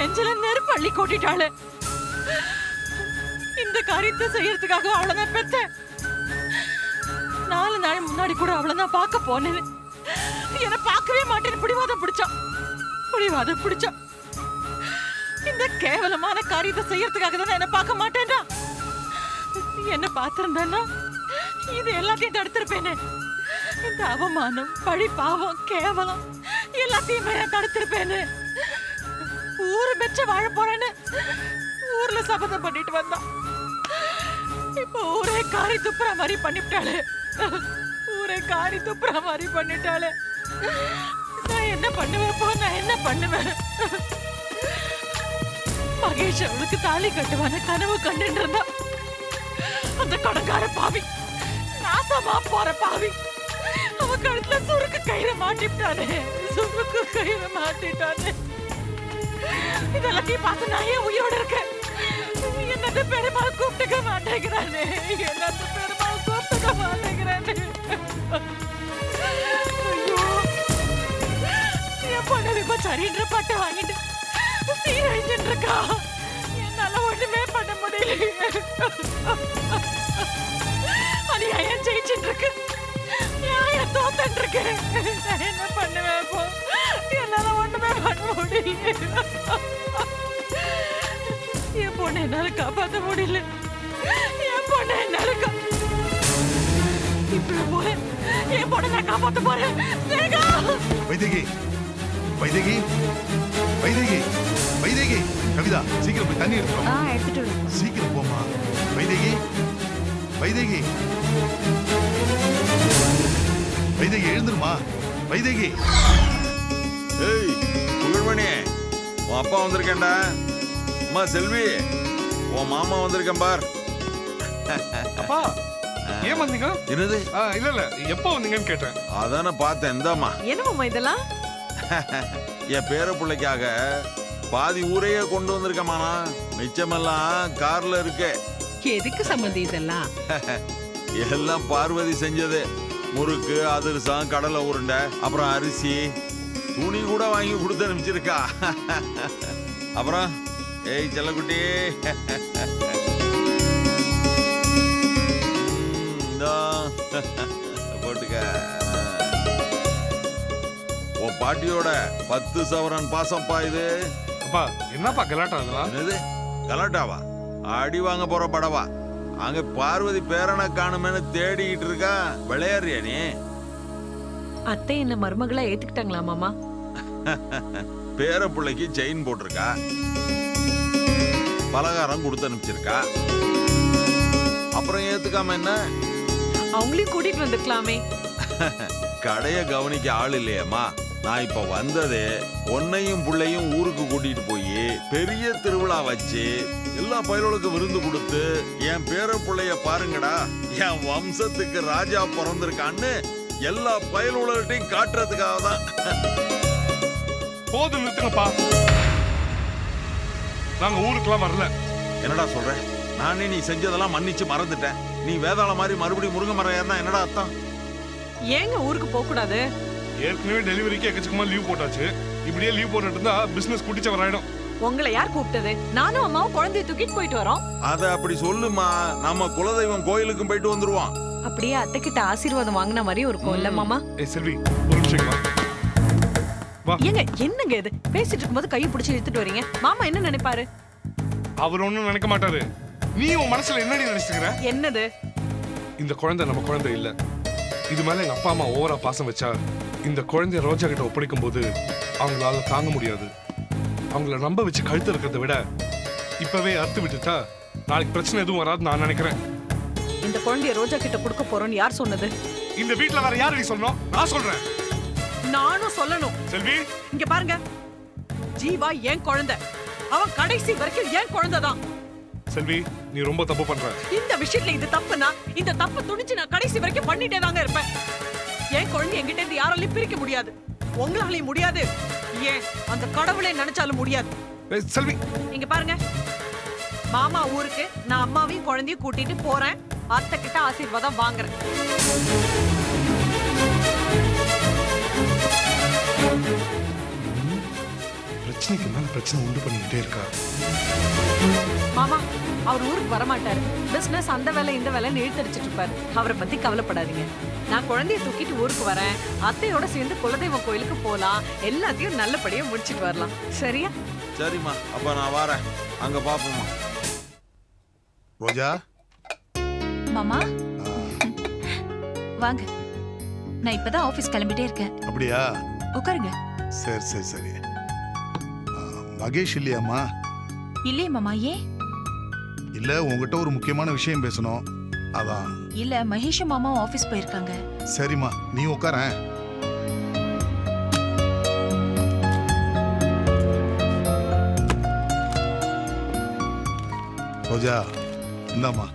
நெஞ்சில நெருப்பு அள்ளி கொட்டிட்டாளு. இந்த காரியத்தை செய்யறதுக்காக அவளை நான் பெத்தேன். 4 நாள் முன்னாடி கூட அவளை நான் பார்க்க போனேன். என்ன பார்க்கவே மாட்டேன்னு பிடிவாதம் பிடிச்சா. இந்த கேவலமான காரியத்தை செய்யறதுக்காக தான் என்ன பார்க்க மாட்டேன்டா. என்ன பார்த்திருந்தேன்னா இது எல்லாத்தையும் தடுத்திருப்பேனே. இந்த அவமானம், பழி, பாவம், கேவலம் எல்லாத்தையுமே நான் தடுத்திருப்பேனே. ஊரு மெச்ச வாழ போறேன்னு ஊர்ல சபதம் பண்ணிட்டு வந்தான். இப்ப ஊரே காரி துப்புற மாதிரி பண்ணிட்டாளே. நான் என்ன பண்ணுவேன்? மகேஷ் அவளுக்கு தாலி கட்டுவான கனவு கண்டுட்டு இருந்தா. அந்த கடங்கார பாவி, நாசமா போற பாவி, அவ கழுத்துல சுருக்கு கயிறை மாட்டிட்டானே. இதெல்லாத்தையும் பார்த்து நான் ஏன் உயிரோட இருக்கேன்? என்னது பெருமாள் கூப்பிட்டுக்க மாட்டேங்கிறானே. ஐயோ, என் பொண்ணு விபச்சாரின்ற பட்டை வாங்கிட்டு சீரழிஞ்சுட்டு இருக்கா. என்னால ஒண்ணுமே பண்ண முடியல. அநியாயம் ஜெயிச்சுட்டு இருக்கு, நியாயம் தோத்துட்டு இருக்கு. நான் என்ன பண்ணுவேன்? போ, என்னால ஒண்ணுமே பண்ண முடியல. என் பொண்ணு என்னால காப்பாற்ற முடியல. இப்படி போறேன், என் பொண்ணை நான் காப்பாற்ற போறேன். வைதேகி, கவிதா, சீக்கிரம் போய் தண்ணி எடுத்துட்டு சீக்கிரம் போமா. வைதேகி எழுந்துருமா. வைதேகி, ஏய் புகழ்மணி, உன் அப்பா வந்திருக்கேன்டா. அம்மா செல்வி, உன் மாமா வந்திருக்கேன் பார். அப்பா ஏன் வந்தீங்க? என்னது? இல்ல எப்போ வந்தீங்கன்னு கேட்டேன். அதானே பார்த்தேன். இந்தாம்மா. என்னம்மா இதெல்லாம்? என் பேர பிள்ளைக்காக பாதி ஊரையே கொண்டு வந்திருக்கமானா. மிச்சமெல்லாம் கார்ல இருக்கு. எதுக்கு சம்பந்தி இதெல்லாம்? எல்லாம் பார்வதி செஞ்சது. முறுக்கு, அதிரசம், கடலை உருண்டை, அப்புறம் அரிசி, துணி கூட வாங்கி கொடுத்து அனுப்பிச்சிருக்கா. அப்புறம் ஏய் செல்லக்குட்டி, போட்டுக்க. உன் பாட்டியோட 10 சவரன் பாசம்பா இது. அப்பா என்னப்பா கலாட்டா அதெல்லாம்? என்னது கலாட்டாவா? அடி வாங்க போற படவா? அங்க பார்வதி பேரனை காணுமேனு தேடிக்கிட்டு இருக்கா. விளையாடுறியா நீ? அத்தை என்ன மருமகளா ஏத்துக்கிட்டாங்களா மாமா? பேர பிள்ளைக்கு செயின் போட்டிருக்கா, பலகாரம் கொடுத்து அனுப்பிச்சிருக்கா. அப்புறம் ஏத்துக்காம என்ன? அவங்களையும் கூட்டிட்டு வந்துக்கலாமே. கடைய கவனிக்க ஆள் இல்லையம்மா. நான் இப்ப வந்ததே உன்னையும் புள்ளையும் ஊருக்கு கூட்டிட்டு போய் பெரிய திருவிழா வச்சு எல்லா பயலுக்கு விருந்து கொடுத்து என் பேர பிள்ளைய பாருங்கடா, என் வம்சத்துக்கு ராஜா பிறந்திருக்கான்னு எல்லா பயலுகள்ட்டையும் காட்டுறதுக்காக தான். போதும் நிறுத்துங்கப்பா, நாங்க ஊருக்குலாம் வரல. என்னடா சொல்ற? நானே நீ செஞ்சதெல்லாம் மன்னிச்சு மறந்துட்டேன். நீ வேதாள மாதிரி மறுபடியும் முருங்கை மரம் ஏறினா என்னடா அர்த்தம்? ஏங்க ஊருக்கு போக கூடாது? ஏற்கனவே டெலிவரிக்கு எக்கச்சக்கமா லீவ் போட்டாச்சு. இப்படியே லீவ் போட்டுட்டு இருந்தா பிசினஸ் குட்டிச்சவராயிடும். உங்களை யார் கூப்பிட்டது? நானும் அம்மாவும் குழந்தைய தூக்கிட்டு போயிட்டு வரோம். அத அப்படி சொல்லுமா. நம்ம குலதெய்வம் கோயிலுக்கும் போயிட்டு வந்துருவோம். அப்படியே அத்தை கிட்ட ஆசீர்வாதம் வாங்கின மாதிரி இருக்கும் இல்ல மாமா? செல்வி ஒரு நிமிஷம் வா. ஏங்க என்னங்க இது? பேசிட்டு இருக்கும்போது கையை பிடிச்சி இழுத்துட்டு வரீங்க. மாமா என்ன நினைப்பாரு? அவர் ஒண்ணும் நினைக்க மாட்டாரு. நீ உன் மனசுல என்னடி நினைச்சுக்கிற? என்னது? இந்த குழந்தை நம்ம குழந்தை இல்ல. இது மேல எங்க அப்பா அம்மா ஓவரா பாசம் வச்சா இந்த குழந்தைய ரோஜா கிட்ட ஒப்படைக்கும் போது அவங்களால தாங்க முடியாது. அவங்கள நம்ப வச்சு கழுத்து இருக்கிறத விட இப்பவே அறுத்து விட்டுட்டா நாளைக்கு பிரச்சனை எதுவும் வராது நான் நினைக்கிறேன். இந்த குழந்தைய ரோஜா கிட்ட கொடுக்க போறோம்னு யார் சொன்னது? இந்த வீட்ல வேற யாரு சொல்லணும்? நான் சொல்றேன். நானும் சொல்லணும். செல்வி இங்க பாருங்க, ஜீவா என் குழந்தை. அவன் கடைசி வரைக்கும் என் குழந்தைதான். செல்வி நீ ரொம்ப தப்பு பண்ற. இந்த விஷயத்துல இது தப்புனா இந்த தப்பு துணிச்சு நான் கடைசி வரைக்கும் பண்ணிட்டே தாங்க இருப்பேன். என் குழந்தை என்கிட்ட இருந்து யாராலையும் பிரிக்க முடியாது. உங்களாலையும் முடியாது. ஏன் அந்த கடவுளை நினைச்சாலும் முடியாது. செல்வி இங்க பாருங்க, மாமா ஊருக்கு நான் அம்மாவையும் குழந்தையும் கூட்டிட்டு போறேன். அத்தை கிட்ட ஆசீர்வாதம் வாங்குறேன். பிரச்சனைக்கு மேல பிரச்சனை உண்டு பண்ணிக்கிட்டே இருக்கா. மாமா அவர் ஊருக்கு வரமாட்டாரு. பிசினஸ் அந்த வேலை இந்த வேலைன்னு இழுத்தடிச்சிட்டு இருப்பாரு. அவரை பத்தி கவலைப்படாதீங்க. நான் குழந்தைய தூக்கிட்டு ஊருக்கு வரேன். அத்தையோட சேர்ந்து குலதெய்வம் கோயிலுக்கு போலாம். எல்லாத்தையும் நல்லபடியா முடிச்சிட்டு வரலாம். சரியா? சரிம்மா, அப்ப நான் வரேன். அங்க பாப்போம்மா. ரோஜா மாமா வாங்க. நான் இப்பதான் ஆபீஸ் கிளம்பிட்டே இருக்கேன். அப்படியா? உட்காருங்க. சரி சரி சரி. மகேஷ் இல்லையாம்மா? இல்லையே மாமா. ஏன்? இல்ல, உங்ககிட்ட ஒரு முக்கியமான விஷயம் பேசணும், அதான். இல்ல, மகேஷும் மாமாவும் ஆபீஸ் போயிருக்காங்க. சரிம்மா, நீ உட்காரேன். ரோஜா இந்தாம்மா.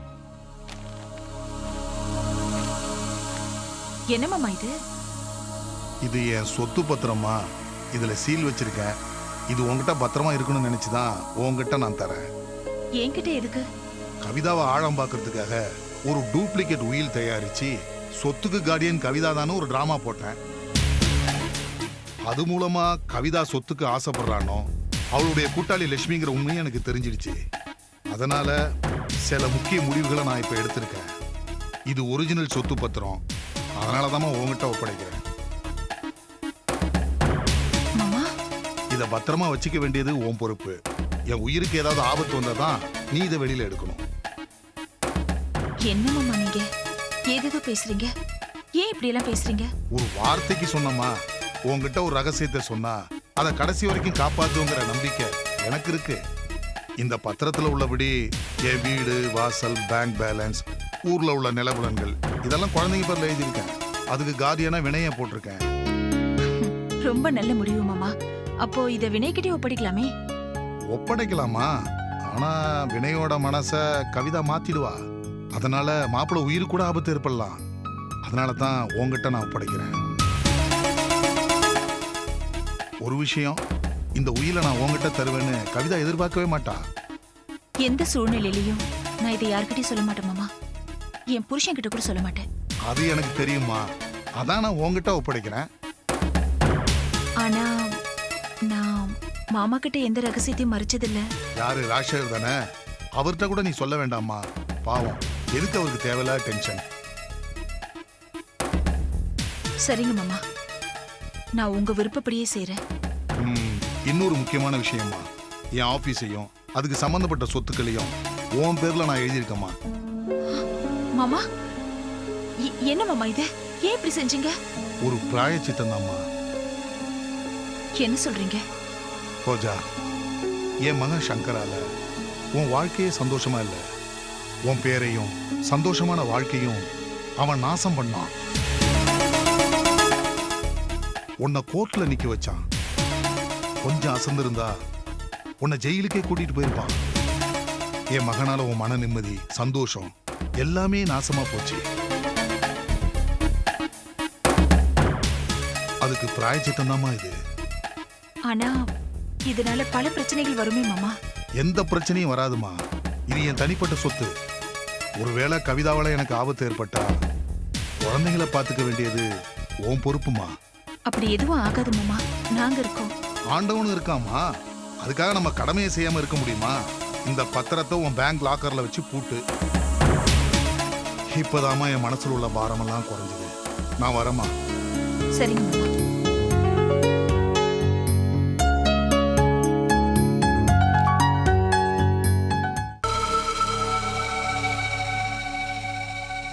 என்ன மாமா இது? இது என் சொத்து பத்திரமா. இதுல சீல் வச்சிருக்கேன். இது உங்ககிட்ட பத்திரமா இருக்கணும்னு நினைச்சுதான் உங்ககிட்ட நான் தரேன். என்கிட்ட எதுக்கு? கவிதாவை ஆழம் பார்க்கறதுக்காக ஒரு டூப்ளிகேட் உயில் தயாரிச்சு சொத்துக்கு கார்டியன் கவிதா தானே ஒரு டிராமா போட்டேன். அது மூலமா கவிதா சொத்துக்கு ஆசைப்படுறானோ அவளுடைய கூட்டாளி லட்சுமிங்கிற உண்மையும் எனக்கு தெரிஞ்சிடுச்சு. அதனால சில முக்கிய முடிவுகளை நான் இப்ப எடுத்திருக்கேன். இது ஒரிஜினல் சொத்து பத்திரம். அதனாலதான் உங்ககிட்ட ஒப்படைக்கிறேன். மாமா இதை பத்திரமா வச்சுக்க வேண்டியது உன் பொறுப்பு. என் உயிருக்கு ஏதாவது ஆபத்து வந்தாதான் நீ இதை வெளியில எடுக்கணும். என்ன மாமா நீங்க ஏதேதோ பேசுறீங்க? ஏன் இப்படி எல்லாம் பேசுறீங்க? ஒரு வார்த்தைக்கு சொன்னமா, உன்கிட்ட ஒரு ரகசியத்தை சொன்னா அதை கடைசி வரைக்கும் காப்பாத்துங்கிற நம்பிக்கை எனக்கு இருக்கு. இந்த பத்திரத்துல உள்ளபடி என் வீடு, வாசல், பேங்க் பேலன்ஸ், ஊர்ல உள்ள நிலபுலன்கள் இதெல்லாம் குழந்தைங்க பேர்ல எழுதியிருக்கேன். அதுக்கு கார்டியனா வினைய போட்டிருக்கேன். ரொம்ப நல்ல முடிவு மாமா. அப்போ இத வினைக்கிட்டே ஒப்படைக்கலாமே? ஒப்படைக்கலாமா? ஆனா வினையோட மனச கவிதா மாத்திடுவா. அதனால மாப்பிள்ள உயிருக்கு கூட ஆபத்து ஏற்படலாம். அதனால தான் உங்ககிட்ட நான் ஒப்படைக்கிறேன். ஒரு விஷயம், இந்த உயிரை நான் உங்ககிட்ட தருவேன்னு கவிதா எதிர்பார்க்கவே மாட்டா. எந்த சூழ்நிலையிலையும் நான் இதை யார்கிட்டயும் சொல்ல மாட்டேன் மாமா. என் புருஷன் கிட்ட கூட சொல்ல மாட்டேன். அது எனக்கு தெரியுமா. அதான் நான் உங்ககிட்ட ஒப்படைக்கிறேன். ஆனா நான் மாமா கிட்ட எந்த ரகசியத்தையும் மறைச்சதில்ல. யாரு? ராஷர் தானே. அவர்கிட்ட கூட நீ சொல்ல வேண்டாமா. பாவம், எதுக்கு அவருக்கு தேவையில்லாத டென்ஷன். சரிங்க மாமா, நான் உங்க விருப்பப்படியே செய்றேன். இன்னொரு முக்கியமான விஷயமா, என் ஆபீஸையும் அதுக்கு சம்பந்தப்பட்ட சொத்துக்களையும் உன் பேர்ல நான் எழுதியிருக்கேம்மா. மாமா என்ன மாமா இது? ஏன் இப்படி செஞ்சீங்க? ஒரு பிராயச்சித்தம் தாம்மா. என்ன சொல்றீங்க? ரோஜா, என் மகன் சங்கரால உன் வாழ்க்கையே சந்தோஷமா இல்ல. உன் பேரையும் சந்தோஷமான வாழ்க்கையும் அவன் நாசம் பண்ணான். உன்னை கோர்ட்ல நிக்க வச்சான். கொஞ்சம் அசந்திருந்தா உன்னை ஜெயிலுக்கே கூட்டிட்டு போயிருப்பான். என் மகனால உன் மன நிம்மதி, சந்தோஷம் எல்லாமே நாசமா போச்சு. அதுக்கு பிராயச்சித்தம் தாம்மா இது. ஆனா இதனால பல பிரச்சனைகள் வருமே மாமா. எந்த பிரச்சனையும் வராதுமா. இது என் தனிப்பட்ட சொத்து. ஒருவேளை கவிதாவால எனக்கு ஆபத்து ஏற்பட்டா குழந்தைங்களை பார்த்துக்க வேண்டியது உன் பொறுப்புமா. அப்படி எதுவும் ஆகாது மாமா, நாங்க இருக்கோம். ஆண்டவனும் இருக்காமா. அதுக்காக நம்ம கடமையை செய்யாம இருக்க முடியுமா? இந்த பத்திரத்தை உன் பேங்க் லாக்கர்ல வச்சு பூட்டு. இப்பதாமா என் மனசுல உள்ள பாரமெல்லாம் குறைஞ்சது. நான் வரமா. சரிங்க மாமா.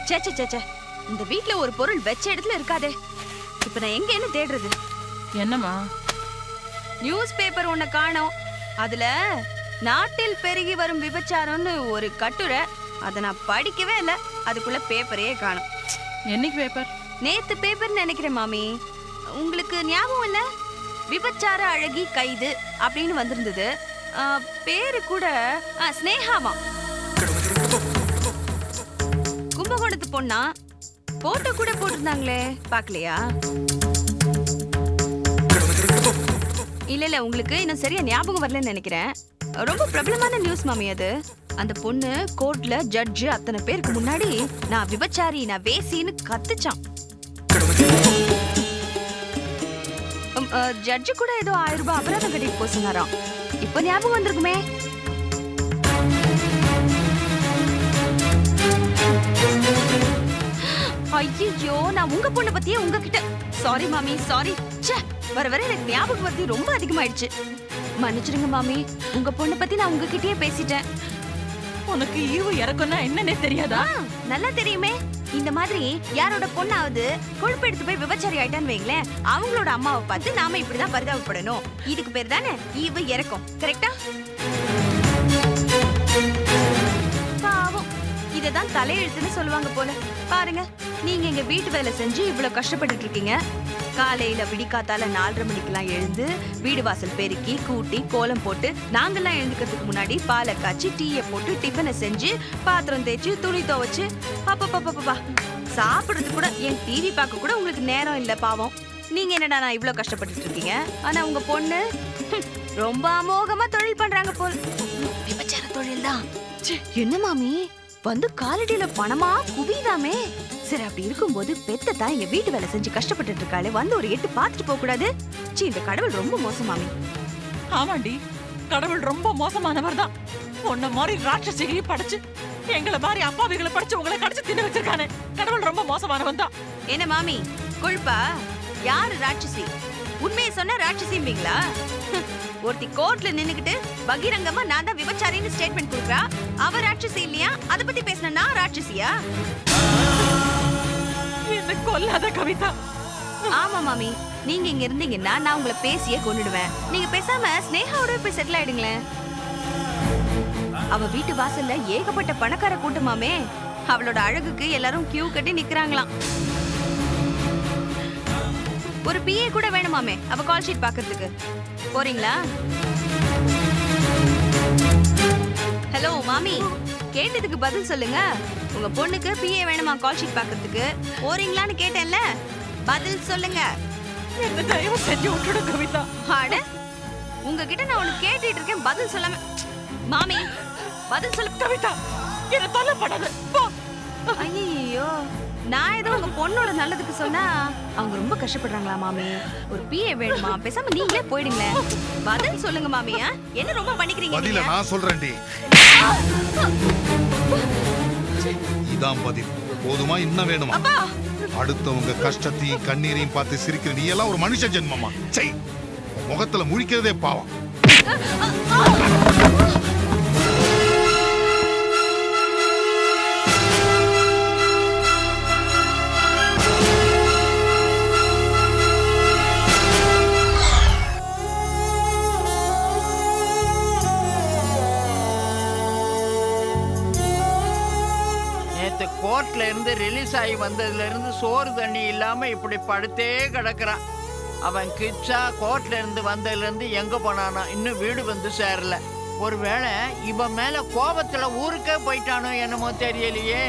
சேச்சே சேச்சே, இந்த வீட்ல ஒரு பொருள் வெச்ச இடத்துல இருக்காதே. இப்ப நான் எங்க என்ன தேடுறது? என்னம்மா? நியூஸ் பேப்பர் ஒண்ணு காணோம். அதுல நாட்டில் பெருகி வரும் விபச்சாரம்னு ஒரு கட்டுரை. அதை நான் படிக்கவே இல்லை. அதுக்குள்ள பேப்பரையே காணோம். என்னைக்கு பேப்பர்? நேத்து பேப்பர் நினைக்கிறேன் மாமி. உங்களுக்கு ஞாபகம் இல்ல? விபச்சார அழகி கைது அப்படின்னு வந்திருந்தது. பேரு கூட ஸ்னேகாவா. கும்பகோணத்து பொண்ணா? போட்டோ கூட போட்டிருந்தாங்களே, பாக்கலையா? இல்ல உங்களுக்கு இன்னும் சரியா ஞாபகம் வரலன்னு நினைக்கிறேன். ரொம்ப பிரபலமான நியூஸ் மாமி அது. அந்த பொண்ணு கோர்ட்ல ஜட்ஜ் அத்தனை பேருக்கு முன்னாடி நான் விபச்சாரி, நான் வேசின்னு கத்துச்சான். ஜட்ஜு கூட ஏதோ 1000 ரூபாய் அபராதம் கட்டிட்டு போக சொன்னாராம். இப்ப ஞாபகம் வந்திருக்குமே. ஐயோ, நான் உங்க பொண்ணை பத்தியே உங்ககிட்ட சாரி மாமி, சாரி. ச்சே, வர வர எனக்கு ஞாபகம் வருது ரொம்ப அதிகமாயிடுச்சு. மன்னிச்சிடுங்க மாமி, உங்க பொண்ணை பத்தி நான் உங்ககிட்டயே பேசிட்டேன். உனக்கு ஈவு இறக்கும்னா என்னன்னே தெரியாதா? நல்லா தெரியுமே. இந்த மாதிரி யாரோட பொண்ணாவது கொழுப்பு எடுத்து போய் விபச்சாரி ஆயிட்டான்னு வைங்களேன், அவங்களோட அம்மாவை பார்த்து நாம இப்படிதான் பரிதாபப்படணும். இதுக்கு பேர் தானே ஈவு இறக்கும். கரெக்டா? பாவம், இததான் தலையெழுத்துன்னு சொல்லுவாங்க போல. பாருங்க, நீங்க எங்க வீட்டு வேலை செஞ்சு இவ்வளவு கஷ்டப்பட்டுட்டு இருக்கீங்க. காலையில விடிக்காத்தால 4:30 மணிக்கெல்லாம் எழுந்து வீடு வாசல் பெருக்கி கூட்டி கோலம் போட்டு, நாங்கெல்லாம் எழுந்துக்கிறதுக்கு முன்னாடி பாலை காய்ச்சி டீயை போட்டு டிஃபனை செஞ்சு பாத்திரம் தேய்ச்சி துணி துவைச்சு அப்பப்பா சாப்பிடுறது கூட, என் டிவி பார்க்க கூட உங்களுக்கு நேரம் இல்ல. பாவம், நீங்க என்னடா நான் இவ்வளவு கஷ்டப்பட்டுட்டு இருக்கீங்க, ஆனா உங்க பொண்ணு ரொம்ப அமோகமா தொழில் பண்றாங்க போல். விபச்சார தொழில் தான். என்ன மாமி, வந்து காலடியில பணமா குவிதாமே. சரி, அப்படி இருக்கும்போது பெத்த தான் எங்க வீட்டு வேலை செஞ்சு கஷ்டப்பட்டுட்டு இருக்காளே, வந்து ஒரு எட்டு பார்த்துட்டு போக கூடாது? சீ, இந்த கடவுள் ரொம்ப மோசமாமி. ஆமாண்டி, கடவுள் ரொம்ப மோசமானவர் தான். உன்ன மாதிரி ராட்சசிகளையும் படைச்சு, எங்களை மாதிரி அப்பாவிகளை படைச்சு உங்களை கடிச்சு தின்னு வச்சிருக்கானே, கடவுள் ரொம்ப மோசமானவன் தான். என்ன மாமி, கொழுப்பா? யாரு ராட்சசி? உண்மையை சொன்ன ராட்சசிம்பீங்களா? ஒருத்தி கோர்ட்ல நின்னுக்கிட்டு பகிரங்கமா நான் தான் விபச்சாரின்னு ஸ்டேட்மெண்ட் கொடுக்குறா. அவ ராட்சசி இல்லையா? அத பத்தி பேசின நான் ராட்சசியா? என்ன கொல்லாத கவிதா. ஆமா மாமி, நீங்க இங்க இருந்தீங்கன்னா நான் உங்களை பேசியே கொன்னுடுவேன். நீங்க பேசாம ஸ்னேகாவோட போய் செட்டில் ஆயிடுங்களேன். அவ வீட்டு வாசல்ல ஏகப்பட்ட பணக்கார கூட்டமாமே. அவளோட அழகுக்கு எல்லாரும் கியூ கட்டி நிக்கிறாங்களாம். ஒரு பிஏ கூட வேணுமாமே அவ கால் ஷீட் பாக்குறதுக்கு. போறீங்களா? ஹலோ மாமி, கேட்டதுக்கு பதில் சொல்லுங்க. உங்க பொண்ணுக்கு பிஏ வேணுமா கால் ஷீட் பாக்குறதுக்கு? போறீங்களான்னு கேட்டேன்ல, பதில் சொல்லுங்க. என்ன தயவு செஞ்சு விட்டுடு கவிதா. அட, உங்ககிட்ட நான் ஒண்ணு கேட்டுட்டு இருக்கேன், பதில் சொல்லாம. மாமி, பதில் சொல்ல. கவிதா, என்ன தொல்லைப்படாத, போ. ஐயோ, நான் ஏதோ உங்க பொண்ணோட நல்லதுக்கு சொன்னா அவங்க ரொம்ப கஷ்டப்படுறாங்களா மாமி? ஒரு பிஏ வேணுமா? பேசாம நீங்களே போயிடுங்களேன். பதில் சொல்லுங்க மாமி. என்ன ரொம்ப பண்ணிக்கிறீங்க பதில நீங்க? நான் சொல்றேன்டி. இதான் பதில். போதுமா, இன்னும் வேணுமா? அடுத்தவங்க கஷ்டத்தையும் கண்ணீரையும் பார்த்து சிரிக்கிற நீ எல்லாம் ஒரு மனுஷ ஜென்மமா? சை, முகத்துல முழிக்கிறதே பாவம். கோர்ட்ல இருந்து ரிலீஸ் ஆகி வந்ததுல இருந்து சோறு தண்ணி இல்லாம இப்படி படுத்தே கிடக்குறான். அவன் கிச்சா கோர்ட்ல இருந்து வந்ததுல இருந்து எங்க போனானோ, இன்னும் வீடு வந்து சேரல. ஒருவேளை இவன் மேல கோபத்துல ஊருக்கே போயிட்டானோ என்னமோ தெரியலையே.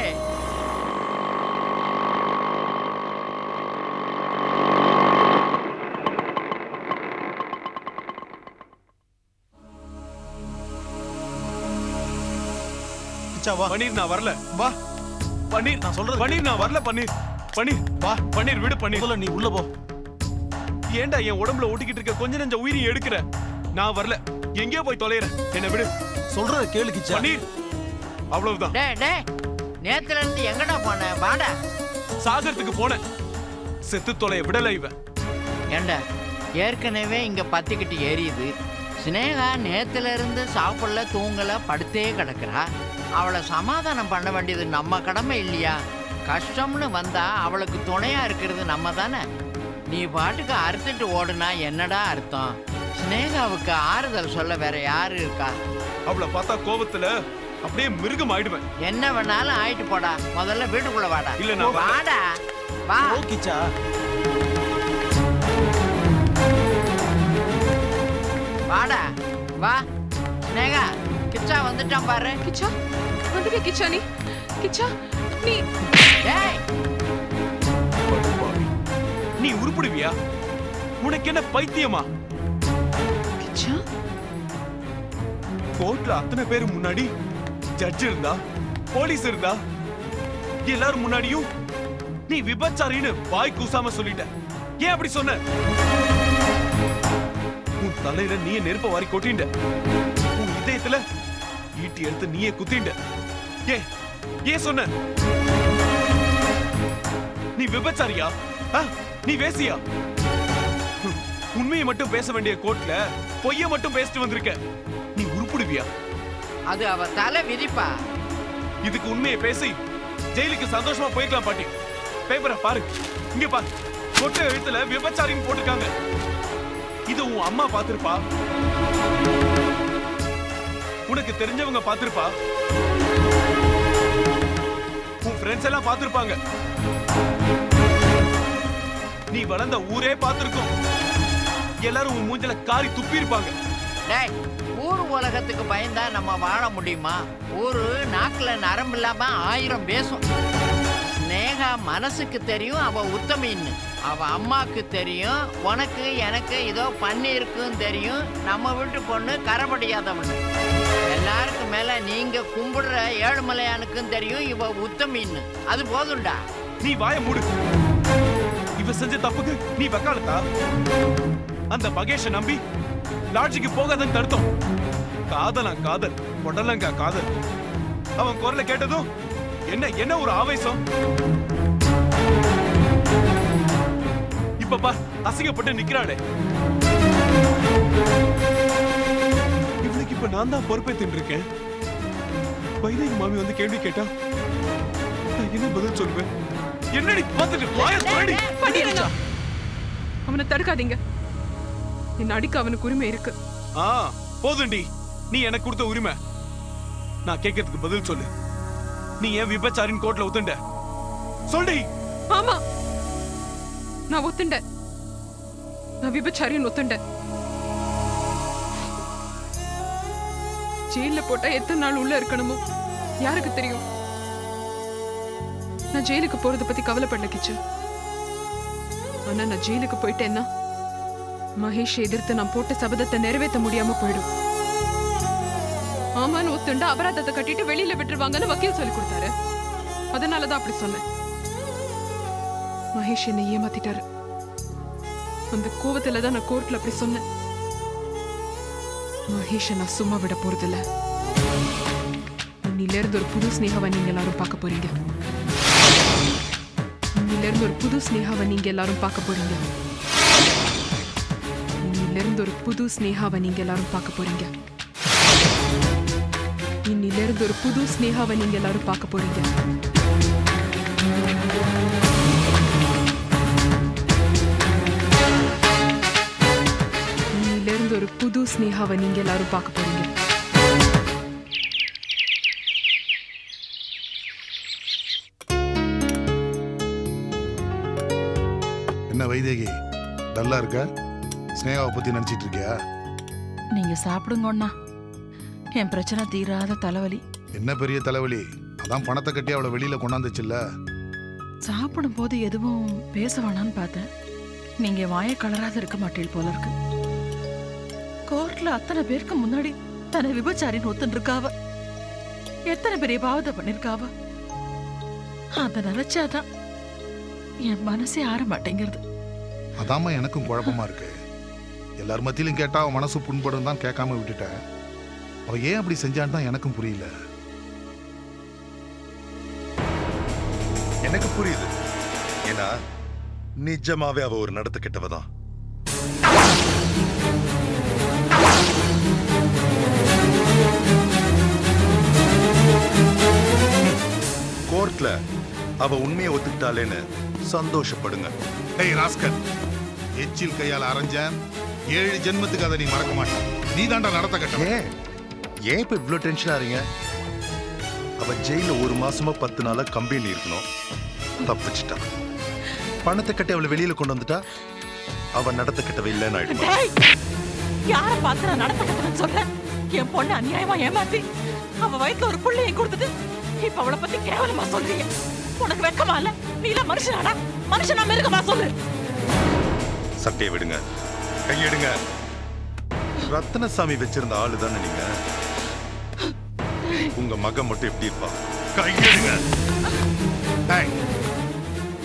பன்னீர், நான் வரல. வா பன்னீர், நான் சொல்றது. பன்னீர், நான் வரல. பன்னீர், பன்னீர், வா. பன்னீர், விடு. பன்னீர், நீ உள்ள போ. ஏன்டா என் உடம்புல ஒட்டிக்கிட்டு இருக்க கொஞ்ச நெஞ்ச உயிரி எடுக்கிற? நான் வரல, எங்கேயோ போய் தொலைறேன். என்ன விடு. சொல்றத கேளு கிச்சா. பன்னீர், அவ்வளவுதான். டேய் டேய், நேத்துல இருந்து எங்கடா போன? வாடா. சாகரத்துக்கு போனேன். செத்து தொலைய விடல இவன். ஏண்டா, ஏற்கனவே இங்க பத்திக்கிட்டு எரியுது. ஸ்னேகா நேத்துல இருந்து சாப்பிடல, தூங்கல, படுத்தே கிடக்குறா. அவளை சமாதானம் பண்ண வேண்டியது நம்ம கடமை இல்லையா? கஷ்டம்னு வந்தா அவளுக்கு துணையா இருக்கிறது நம்ம தானே. நீ பாட்டுக்கு அறுத்துட்டு ஓடுனா என்னடா அர்த்தம்? ஸ்னேகாவுக்கு ஆறுதல் சொல்ல வேற யாரு இருக்கா? அவளை பார்த்தா கோபத்துல அப்படியே மிருகம் ஆயிடுவேன். என்ன வேணாலும் ஆயிட்டு போடா, முதல்ல வீட்டுக்குள்ள வாடா. இல்ல, நான் வாடா. வா கிச்சா. வாடா, வா. ஸ்னேகா, கிச்சா வந்துட்டான் பாரு. கிச்சா வந்துட்டு. கிச்சா நீ, கிச்சா நீ. ஏய், நீ உருப்பிடுவியா? உனக்கு என்ன பைத்தியமா? கிச்சா, கோர்ட்ல அத்தனை பேர் முன்னாடி ஜட்ஜ் இருந்தா, போலீஸ் இருந்தா, எல்லாரும் முன்னாடியும் நீ விபச்சாரின்னு வாய் கூசாம சொல்லிட்ட. ஏன் அப்படி சொன்ன? உன் தலையில நீயே நெருப்ப வாரி கொட்டிண்ட. உன் இதயத்துல ஈட்டி எடுத்து நீயே குத்திண்ட. ஏன் சொன்ன? நீ விபச்சாரியா? நீ வேசியா? உண்மையை மட்டும் பேச வேண்டிய கோர்ட்ல பொய்ய மட்டும் பேசிட்டு வந்திருக்க. நீ உருப்பிடுவியா? அது அவ தலை விதிப்பா. இதுக்கு உண்மையை பேசி ஜெயிலுக்கு சந்தோஷமா போய்க்கலாம் பாட்டி. பேப்பரை பாரு, இங்க பாரு. கொட்டை எழுத்துல விபச்சாரின்னு போட்டிருக்காங்க. இது உன் அம்மா பாத்திருப்பா, உனக்கு தெரிஞ்சவங்க பாத்திருப்பா, உன் ஃப்ரெண்ட்ஸ் எல்லாம் பாத்திருப்பாங்க, நீ வளர்ந்த ஊரே பாத்திருக்கும். எல்லாரும் உன் மூஞ்சில காரி துப்பி இருப்பாங்க. டேய், ஊர் உலகத்துக்கு பயந்தா நம்ம வாழ முடியுமா? ஊரு நாக்குல நரம்பு இல்லாம 1000 பேசும். ஸ்னேகா மனசுக்கு தெரியும் அவ உத்தமின்னு. அவ அம்மாக்கு தெரியும் உனக்கு எனக்கு ஏதோ பண்ணி இருக்குன்னு தெரியும். நம்ம வீட்டு பொண்ணு கரப்படியாதவன். எல்லாருக்கும் மேல நீங்க கும்பிடுற ஏழுமலையானுக்கும் தெரியும் இவ உத்தமின்னு. அது போதும்டா. நீ வாய மூடு. இவ செஞ்ச தப்புக்கு நீ வக்காலத்தா? அந்த மகேஷ நம்பி லாட்ஜுக்கு போகாதன்னு தடுத்தோம். காதலா காதல், உடலங்கா காதல். அவன் குரலை கேட்டதும் என்ன ஒரு ஆவேசம். இப்ப பார், அசிங்கப்பட்டு நிக்கிறாளே. இவளுக்கு இப்ப நான் தான் பொறுப்பேத்துட்டு இருக்கேன். வைதேகி மாமி வந்து கேள்வி கேட்டா நான் என்ன பதில் சொல்லுவேன்? என்னடி பார்த்துட்டு வாய தொலைடி. பண்ணிடுங்க. அவனை தடுக்காதீங்க. என்ன அடிக்க அவனுக்கு உரிமை இருக்கு. போதுண்டி, நீ எனக்கு கொடுத்த உரிமை. நான் கேட்கறதுக்கு பதில் சொல்லு. நீ ஏன் விபச்சாரின் கோர்ட்ல ஒத்துண்ட? சொல்லி. ஆமா, நான் ஒத்துண்டேன். நான் விபச்சாரின்னு ஒத்துண்டேன். ஜெயில போட்டா எத்தனை நாள் உள்ள இருக்கணுமோ யாருக்கு தெரியும்? நான் ஜெயிலுக்கு போறத பத்தி கவலைப்படல கிச்சு. ஆனா நான் ஜெயிலுக்கு போயிட்டேன்னா மகேஷ் எதிர்த்து நான் போட்ட சபதத்தை நிறைவேற்ற முடியாம போயிடும். ஆமான்னு ஒத்துண்டா அபராதத்தை கட்டிட்டு வெளியில விட்டுருவாங்கன்னு வக்கீல் சொல்லி கொடுத்தாரு. அதனாலதான் அப்படி சொன்னேன். மகேஷ் என்னை ஏமாத்திட்டாரு. அந்த கோவத்துலதான் நான் கோர்ட்ல அப்படி சொன்னேன். மகேஷ நான் சும்மா விட போறதில்ல. இன்னில இருந்து ஒரு புது ஸ்னேகாவை நீங்க எல்லாரும் பார்க்க போறீங்க. இன்னில இருந்து ஒரு புது ஸ்னேகாவை நீங்க எல்லாரும் பார்க்க போறீங்க. இன்னில இருந்து ஒரு புது ஸ்னேகாவை நீங்க எல்லாரும் பார்க்க போறீங்க. இன்னில இருந்து ஒரு புது ஸ்னேகாவை நீங்க எல்லாரும் பார்க்க போறீங்க. இன்னில இருந்து ஒரு புது ஸ்னேகாவை நீங்க எல்லாரும் பார்க்க போறீங்க. என்ன வைதேகி, டல்லா இருக்க? ஸ்னேகாவை பத்தி நினைச்சிட்டு இருக்கியா? நீங்க சாப்பிடுங்க அண்ணா. என் பிரச்சனை தீராத தலைவலி. என்ன பெரிய தலைவலி? அதான் பணத்தை கட்டி அவளை வெளியில கொண்டாந்துச்சுல்ல. சாப்பிடும் போது எதுவும் பேச வேணான்னு பார்த்தேன். நீங்க வாயை கலராத இருக்க மாட்டீள் போல இருக்கு. கோர்ட்ல அத்தனை பேருக்கு முன்னாடி தன்னை விபச்சாரின்னு ஒத்துன்னு இருக்காவ. எத்தனை பெரிய பாவத்தை பண்ணிருக்காவ. அத நினைச்சாதான் என் மனசே ஆற மாட்டேங்கிறது. அதாம்மா எனக்கும் குழப்பமா இருக்கு. எல்லார் மத்தியிலும் கேட்டா அவன் மனசு புண்படும் தான் கேட்காம விட்டுட்டேன். அவ ஏன் அப்படி செஞ்சான்னு தான் எனக்கும் புரியல. எனக்கு புரியுது. ஏன்னா நிஜமாவே அவ ஒரு நடத்த கெட்டவதான். கோர்ட்ல அவ உண்மையை ஒத்துக்கிட்டாலேன்னு சந்தோஷப்படுங்க. டேய் ராஸ்கல், எச்சில் கையால் அரைஞ்ச 7 ஜென்மத்துக்கு அதை நீ மறக்க மாட்டேன். நீ தாண்டா நடத்த கட்ட. ஏன் இப்ப இவ்ளோ டென்ஷன் ஆறீங்க? அவ ஜெயில 1 மாசமா 10 நாளா கம்பெனி இருக்கணும். தப்பிச்சிட்டா. பணத்தை கட்டி அவளை வெளியில கொண்டு வந்துட்டா அவ நடத்த கட்டவே இல்லைன்னு ஆயிடுமா? யார பார்த்து நான் நடத்த கட்டணும்னு சொல்றேன்? என் பொண்ணு அநியாயமா ஏமாத்தி அவ வயித்துல ஒரு புள்ளையை கொடுத்துட்டு இப்ப அவளை பத்தி கேவலமா சொல்றீங்க. உனக்கு வெக்கமா இல்ல? நீ எல்லாம் மனுஷனாடா? மனுஷனா மிருகமா சொல்லு. சட்டையை விடுங்க, கையெடுங்க. ரத்னசாமி வச்சிருந்த ஆளு தானே நீங்க. உங்க மகன் மட்டும் எப்படி இருப்பா? கையெடுங்க. டேய்,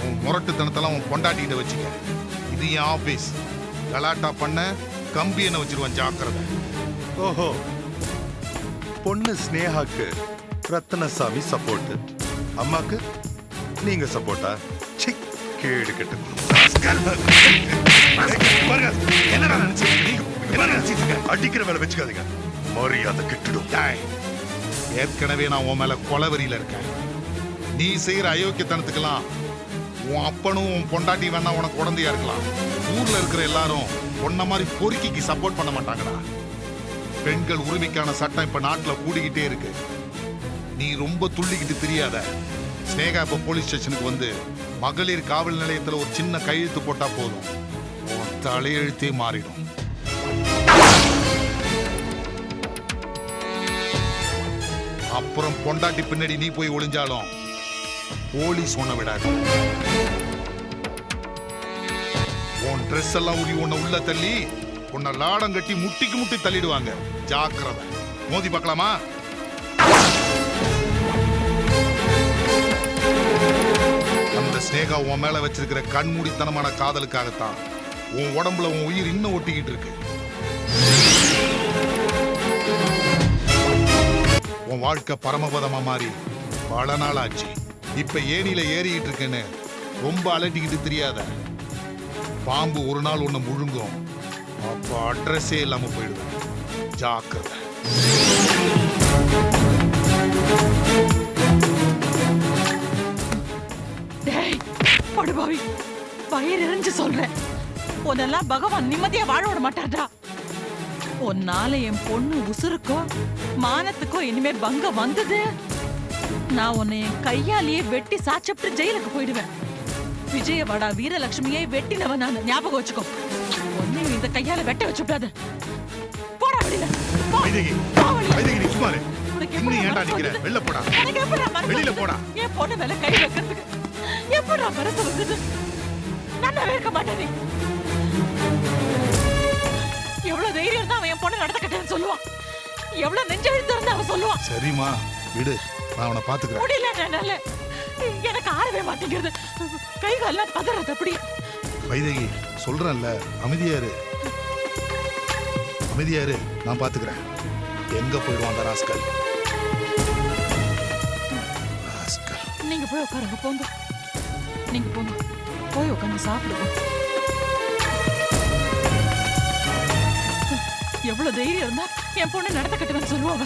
உன் முரட்டுத்தனத்தெல்லாம் உன் பொண்டாட்டிகிட்ட வச்சுக்க. இது என் ஆபீஸ். கலாட்டா பண்ண கம்பி என்ன வச்சிருவான், ஜாக்கிரதை. ஓஹோ, பொண்ணு ஸ்னேகாக்கு ரத்னசாமி சப்போர்ட், அம்மாக்கு நீங்க சப்போர்ட்டா? சி, கேடு கெட்டு என்னடா நினைச்சீங்க? அடிக்கிற வேலை வச்சுக்காதீங்க, மரியாதை கெட்டுடும். டேய், ஏற்கனவே நான் உன் மேல கொலவெறியில இருக்கேன். நீ செய்யற அயோக்கியத்தனத்துக்கெல்லாம் உன் அப்பனும் உன் பொண்டாட்டி வேணா உனக்கு குழந்தையா இருக்கலாம். ஊர்ல இருக்கிற எல்லாரும் உன்ன மாதிரி பொறுக்கிக்கு சப்போர்ட் பண்ண மாட்டாங்கடா. பெண்கள் உரிமைக்கான சட்டம் இப்ப நாட்டுல கூடிக்கிட்டே இருக்கு. நீ ரொம்ப துள்ளிக்கிட்டு தெரியாத. ஸ்னேகா இப்ப போலீஸ் ஸ்டேஷனுக்கு வந்து மகளிர் காவல் நிலையத்துல ஒரு சின்ன கையெழுத்து போட்டா போதும், உன் தலையெழுத்தே மாறிடும். அப்புறம் பொண்டாட்டி பின்னாடி நீ போய் ஒளிஞ்சாலும் போலீஸ் உன்னை விடாது. உன் ட்ரெஸ் எல்லாம் உரி உன்னை உள்ள தள்ளி உன்னை லாடம் கட்டி முட்டிக்கு முட்டி தள்ளிடுவாங்க. ஜாக்கிரதை. மோதி பார்க்கலாமா? அந்த ஸ்னேகா உன் மேல வச்சிருக்கிற கண்மூடித்தனமான காதலுக்காகத்தான் உன் உடம்புல உன் உயிர் இன்னும் ஒட்டிக்கிட்டு இருக்கு. உன் வாழ்க்கை பரமபதமா மாறி பல நாள் ஆச்சு. இப்ப ஏணியில ஏறிக்கிட்டு இருக்கேன்னு ரொம்ப அலட்டிக்கிட்டு தெரியாத. பாம்பு ஒரு நாள் உன்னை முழுங்கும், அப்ப அட்ரஸே இல்லாம போயிடுவேன். ஜாக்கிரதை. படுபாவி, பயிர் எரிஞ்சு சொல்றேன். உன்னெல்லாம் பகவான் நிம்மதியா வாழ விட மாட்டாரா? உன்னால என் பொண்ணு உசுருக்கோ மானத்துக்கோ இனிமே பங்க வந்தது, நான் உன்னை என் கையாலேயே வெட்டி சாச்சப்பட்டு ஜெயிலுக்கு போயிடுவேன். விஜயவாடா வீரலட்சுமியை வெட்டினவன் நான், ஞாபகம் வச்சுக்கோ. ஒன்னையும் இந்த கையால வெட்ட வச்சுட்டாத. போடா வெளியில. வெளில போடா. வெளியில போடா. என் பொண்ணு மேல கை வைக்கிறதுக்கு எப்படா மனசு வந்தது? நான் இருக்க மாட்டேன். எவ்வளவு தைரியம் இருந்தா அவன் என் பொண்ணு நடத்தக்கட்டேன்னு சொல்லுவான். எவ்வளவு நெஞ்செழுத்து இருந்தா அவன் சொல்லுவான். சரிம்மா விடு, நான் அவனை பாத்துக்கிறேன். முடியல என்னால, எனக்கு ஆறவே மாட்டேங்கிறது. கை கால்லாம் பதறது. அப்படி வைதகி சொல்றேன்ல, அமைதியாரு அமைதியாரு, நான் பாத்துக்கிறேன். எங்க போயிடுவான் அந்த ராஸ்கல்? நீங்க போய் உட்காருங்க, போங்க. நீங்க போங்க, போய் உட்காந்து சாப்பிடுங்க. எவ்வளவு தைரியம் இருந்தா என் பொண்ணு நடத்த கட்டுவேன்னு சொல்லுவாங்க.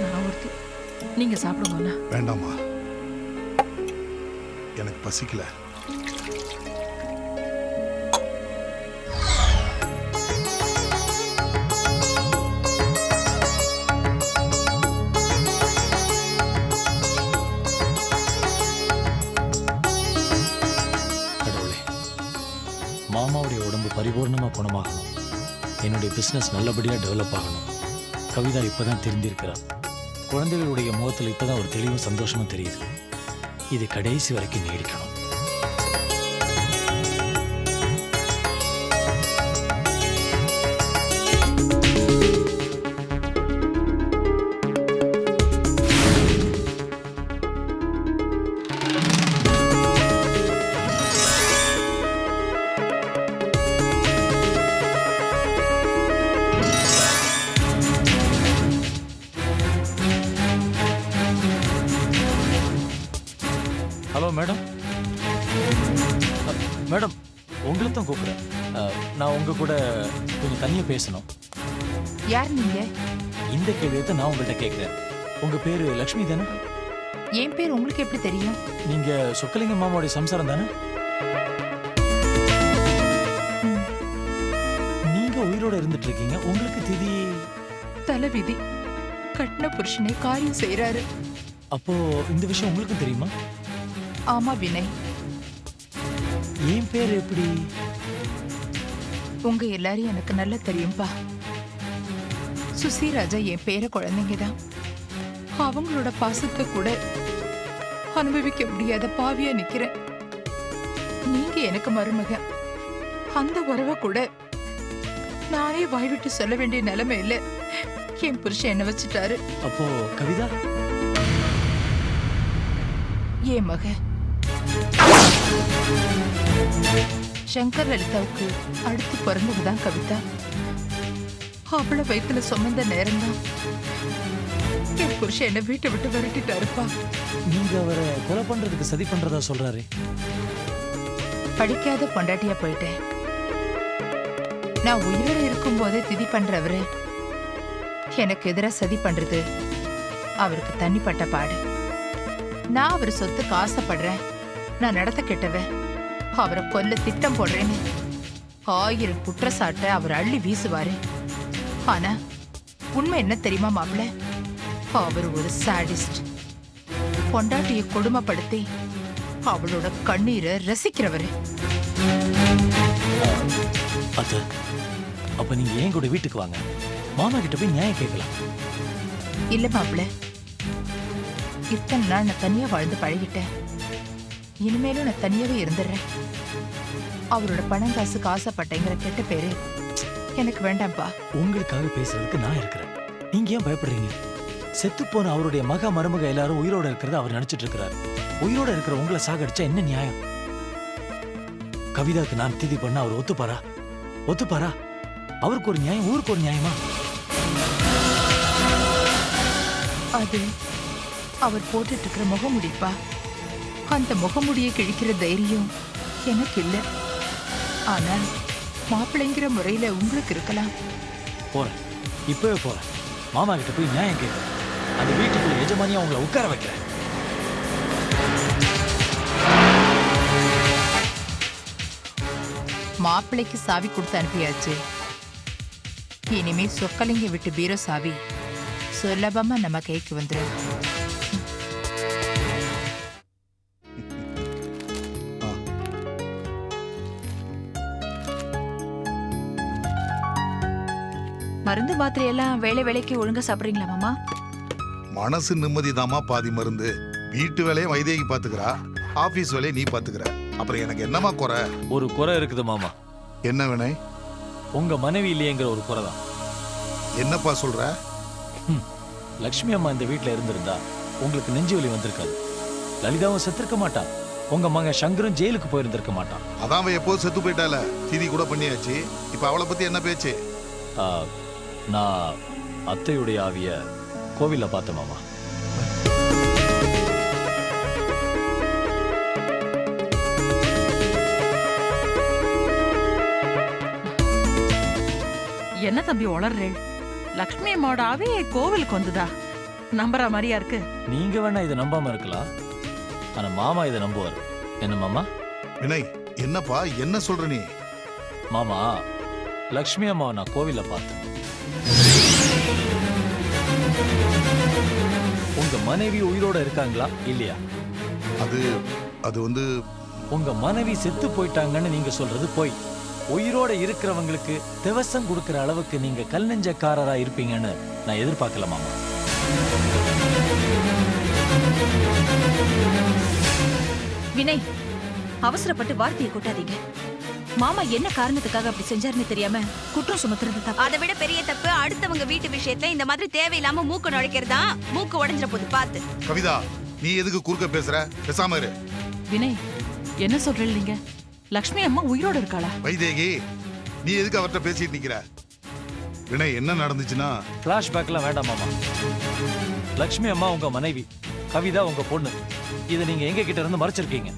நான் ஒருத்தி, நீங்க சாப்பிடுங்க. வேண்டாமா, எனக்கு பசிக்கல. மாமாவுடைய உடம்பு பரிபூர்ணமா குணமாகணும், என்னுடைய பிசினஸ் நல்லபடியா டெவலப் ஆகணும். கவிதா இப்பதான் திருந்திருக்கிறார். குழந்தைகளுடைய முகத்தில் இப்பதான் ஒரு தெளிவும் சந்தோஷமும் தெரியுது. இது கடைசி வரைக்கும் நீடிக்கணும். Hello madam. மேடம், உங்களை தான் கூப்பிடுறேன். நான் உங்க கூட கொஞ்சம் தனியாக பேசணும். யார் நீங்க? இந்த கேள்வியை தான் நான் உங்கள்கிட்ட கேட்குறேன். உங்க பேரு லக்ஷ்மி தானே? என் பேர் உங்களுக்கு எப்படி தெரியும்? நீங்க சொக்கலிங்க மாமாவுடைய சம்சாரம் தானே? நீங்க உயிரோட இருந்துட்டு இருக்கீங்க, உங்களுக்கு திதி தலைவிதி. கட்டின புருஷனை காரியம் செய்யறாரு. அப்போ இந்த விஷயம் உங்களுக்கு தெரியுமா? ஆமா வினய். என் பேர் எப்படி? உங்க எல்லாரையும் எனக்கு நல்லா தெரியும்பா. சுசிராஜா என் பேர குழந்தைங்க தான். அவங்களோட பாசத்தை கூட அனுபவிக்க முடியாத பாவியா நிக்கிறேன். நீங்க எனக்கு மருமக. அந்த உறவை கூட நானே வாய்விட்டு சொல்ல வேண்டிய நிலைமை இல்லை. என் புருஷன் என்ன வச்சுட்டாரு. அப்போ கவிதா என் மக சங்கர் லலிதாவுக்கு அடுத்து பிறந்ததுதான் கவிதா. அவளை வயித்துல சுமந்த நேரம்தான் என் புருஷன் என்ன வீட்டை விட்டு விரட்டிட்டாருப்பா. நீங்க அவரை கொலை பண்றதுக்கு சதி பண்றதா சொல்றாரு. படிக்காத பொண்டாட்டியா போயிட்டேன். நான் உயிரோட இருக்கும் போதே திதி பண்றவரு எனக்கு எதிராக சதி பண்றது அவருக்கு தண்ணிப்பட்ட பாடு. நான் அவர் சொத்துக்கு ஆசைப்படுறேன், நான் நடத்த கெட்டவன், அவரை கொல்ல திட்டம் போடுறேன்னு 1000 குற்றச்சாட்டை அவர் அள்ளி வீசுவாரு. ஆனா உண்மை என்ன தெரியுமா மாப்பிள்ள? அவர் ஒரு சாடிஸ்ட். பொண்டாட்டியை கொடுமைப்படுத்தி அவளோட கண்ணீரை ரசிக்கிறவரு. அத்த, அப்ப நீங்க ஏன் கூட வீட்டுக்கு வாங்க, மாமா கிட்ட போய் நியாயம் கேட்கலாம். இல்ல மாப்பிள்ள, இத்தனை நாள் நான் தனியா வாழ்ந்து பழகிட்டேன். இனிமேலும் நான் தனியாவே இருந்துடுறேன். அவரோட பணம் காசுக்கு ஆசைப்பட்டேங்கிற கெட்ட பேரு எனக்கு வேண்டாம்ப்பா. உங்களுக்காக பேசுறதுக்கு நான் இருக்கிறேன். நீங்க ஏன் பயப்படுறீங்க? செத்து போன அவருடைய மக மருமக எல்லாரும் உயிரோட இருக்கிறத அவர் நினைச்சிட்டு இருக்கிறாரு. உயிரோட இருக்கிற உங்களை சாகடிச்சா என்ன நியாயம்? கவிதாக்கு நான் திதி பண்ண அவர் ஒத்துப்பாரா? ஒத்துப்பாரா? அவருக்கு ஒரு நியாயம், ஊருக்கு ஒரு நியாயமா? அது அவர் போட்டுட்டு இருக்கிற முகமுடிப்பா. அந்த முகமுடியை கிழிக்கிற தைரியம் எனக்கு இல்ல. ஆனா மாப்பிள்ளைங்கிற முறையில உங்களுக்கு இருக்கலாம். போறேன், இப்பவே போறேன். மாமா கிட்ட போய் நியாயம் கேட்கிறேன். அந்த வீட்டுக்குள்ள எஜமானியா உங்களை உட்கார வைக்கிறேன். மாப்பிள்ளைக்கு சாவி கொடுத்து அனுப்பியாச்சு. இனிமே சொக்கலிங்க விட்டு பீரோ சாவி சுலபமா நம்ம கைக்கு வந்துடும். மருந்து மாத்திரை எல்லாம் வேலை வேலைக்கு ஒழுங்கா சாப்பிடுறீங்களா மாமா? மனசு நிம்மதிதாம்மா பாதி மருந்து. வீட்டு வேலையை வைதேகி பாத்துக்கிறா, ஆபீஸ் வேலையை நீ பாத்துக்கிற. அப்புறம் எனக்கு என்னமா குறை? ஒரு குறை இருக்குது மாமா. என்ன வினய்? உங்க மனைவி இல்லையேங்கிற ஒரு குறை தான். என்னப்பா சொல்ற? லக்ஷ்மி அம்மா இந்த வீட்டுல இருந்திருந்தா உங்களுக்கு நெஞ்சு வலி வந்திருக்காது. லலிதாவும் செத்திருக்க மாட்டான். உங்க மகன் சங்கரும் ஜெயிலுக்கு போயிருந்திருக்க மாட்டான். அதான் அவன் எப்போது செத்து போயிட்டால, திதி கூட பண்ணியாச்சு. இப்ப அவளை பத்தி என்ன பேச்சு? நான் அத்தையுடைய ஆவிய கோவில்ல பார்த்தேன் மாமா. என்ன தம்பி உளறேள்? லக்ஷ்மி அம்மாவோட ஆவி கோவிலுக்கு வந்துதா? நம்புற மாதிரியா இருக்கு? நீங்க வேணா இதை நம்பாம இருக்கலாம், ஆனா மாமா இதை நம்புவாரு. என்ன மாமா? வினய், என்னப்பா என்ன சொல்ற நீ? மாமா, லக்ஷ்மி அம்மாவை நான் கோவில்ல பார்த்தேன். உங்க மனைவி உயிரோட இருக்காங்களா இல்லையா? அது வந்து உங்க மனைவி செத்து போயிட்டாங்கன்னு நீங்க சொல்றது போய். உயிரோட இருக்கிறவங்களுக்கு திவசம் கொடுக்கிற அளவுக்கு நீங்க கல் நெஞ்சக்காரரா இருப்பீங்கன்னு நான் எதிர்பார்க்கல மாமா. வினய், அவசரப்பட்டு வார்த்தையை கொட்டாதீங்க. மாமா என்ன காரணத்துக்காக அப்படி செஞ்சாருன்னு தெரியாம குற்றம் சுமத்துறது தப்பு. அதை விட பெரிய தப்பு அடுத்தவங்க வீட்டு விஷயத்துல இந்த மாதிரி தேவையில்லாம மூக்கு நுழைக்கிறதா. மூக்கு உடைஞ்சிட போது பார்த்து. கவிதா, நீ எதுக்கு குறுக்க பேசுற? பேசாம இரு. வினய், என்ன சொல்றீங்க நீங்க? லக்ஷ்மி அம்மா உயிரோட இருக்காளா? வைதேகி, நீ எதுக்கு அவர்கிட்ட பேசிட்டு நிக்கிற? வினய், என்ன நடந்துச்சுன்னா? பிளாஷ்பேக்லாம் வேண்டாம் மாமா. லக்ஷ்மி அம்மா உங்க மனைவி, கவிதா உங்க பொண்ணு. இதை நீங்க எங்க கிட்ட இருந்து மறைச்சிருக்கீங்க.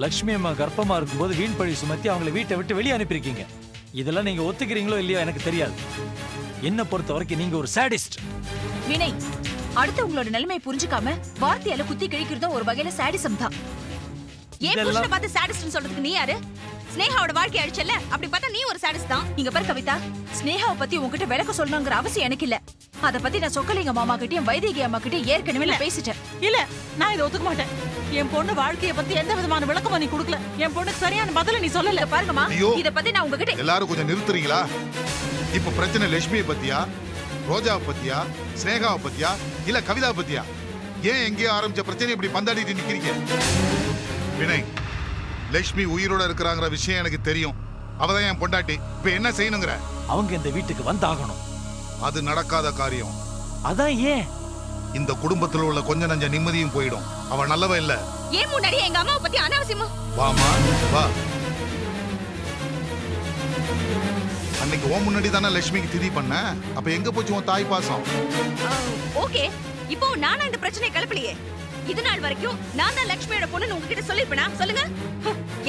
லக்ஷ்மி அம்மா கர்ப்பமா இருக்கும்போது வீண் பழி சுமத்தி அவங்களை வீட்டை விட்டு வெளியே அனுப்பியிருக்கீங்க. இதெல்லாம் நீங்க ஒத்துக்கிறீங்களோ இல்லையோ எனக்கு தெரியாது. என்ன பொறுத்த வரைக்கும் நீங்க ஒரு சாடிஸ்ட். வினய், அடுத்தவங்களோட நிலைமையை புரிஞ்சுக்காம வார்த்தையால குத்தி கிழிக்கிறதும் ஒரு வகையில சாடிசம் தான். ஏன் புருஷனை பார்த்து சாடிஸ்ட்னு சொல்றதுக்கு நீ யாரு? ஸ்னேகாவோட வாழ்க்கை அழிச்சல, அப்படி பார்த்தா நீ ஒரு சாடிஸ்ட் தான். இங்க பாரு கவிதா, ஸ்னேகாவை பத்தி உங்ககிட்ட விளக்க சொல்லணுங்கிற அவசியம் எனக்கு இல்ல. அத பத்தி நான் சொக்கலிங்க மாமா கிட்டயும் வைதேகி அம்மா கிட்டயும் ஏற்கனவே நான் பேசிட்டேன். இல்ல, நான் இதை ஒத்துக்க மாட்டேன். என் பொண்ணு வாழ்க்கைய பத்தி எந்த விதமான விளக்கமும் நீ கொடுக்கல. என் பொண்ணுக்கு சரியான பதில நீ சொல்லல. பாருங்கம்மா, இத பத்தி நான் உங்ககிட்ட. எல்லாரும் கொஞ்சம் நிறுத்துறீங்களா? இப்ப பிரச்சனை லட்சுமியை பத்தியா, ரோஜாவை பத்தியா, ஸ்னேகாவை பத்தியா, இல்ல கவிதாவை பத்தியா? ஏன் எங்கேயோ ஆரம்பிச்ச பிரச்சனை இப்படி பந்தாடிட்டு நிக்கிறீங்க? வினய், லட்சுமி உயிரோட இருக்கிறாங்கிற விஷயம் எனக்கு தெரியும். அவதான் என் பொண்டாட்டி. இப்ப என்ன செய்யணுங்கிற? அவங்க இந்த வீட்டுக்கு வந்தாகணும். அது நடக்காத காரியம். அதான் ஏன்? இந்த குடும்பத்தில் உள்ள கொஞ்ச நஞ்ச நிம்மதியும் போயிடும். அவ நல்லவ இல்ல. ஏன் முன்னாடி எங்க அம்மாவை பத்தி அனாவசியமா? வாமா வா. அன்னைக்கு ஓ முன்னாடி தானே லட்சுமிக்கு திதி பண்ண. அப்ப எங்க போச்சு உன் தாய் பாசம்? ஓகே, இப்போ நானா இந்த பிரச்சனையை கிளப்பலையே. இது நாள் வரைக்கும் நான் தான் லட்சுமியோட பொண்ணுன்னு உங்ககிட்ட சொல்லிருப்பேனா? சொல்லுங்க.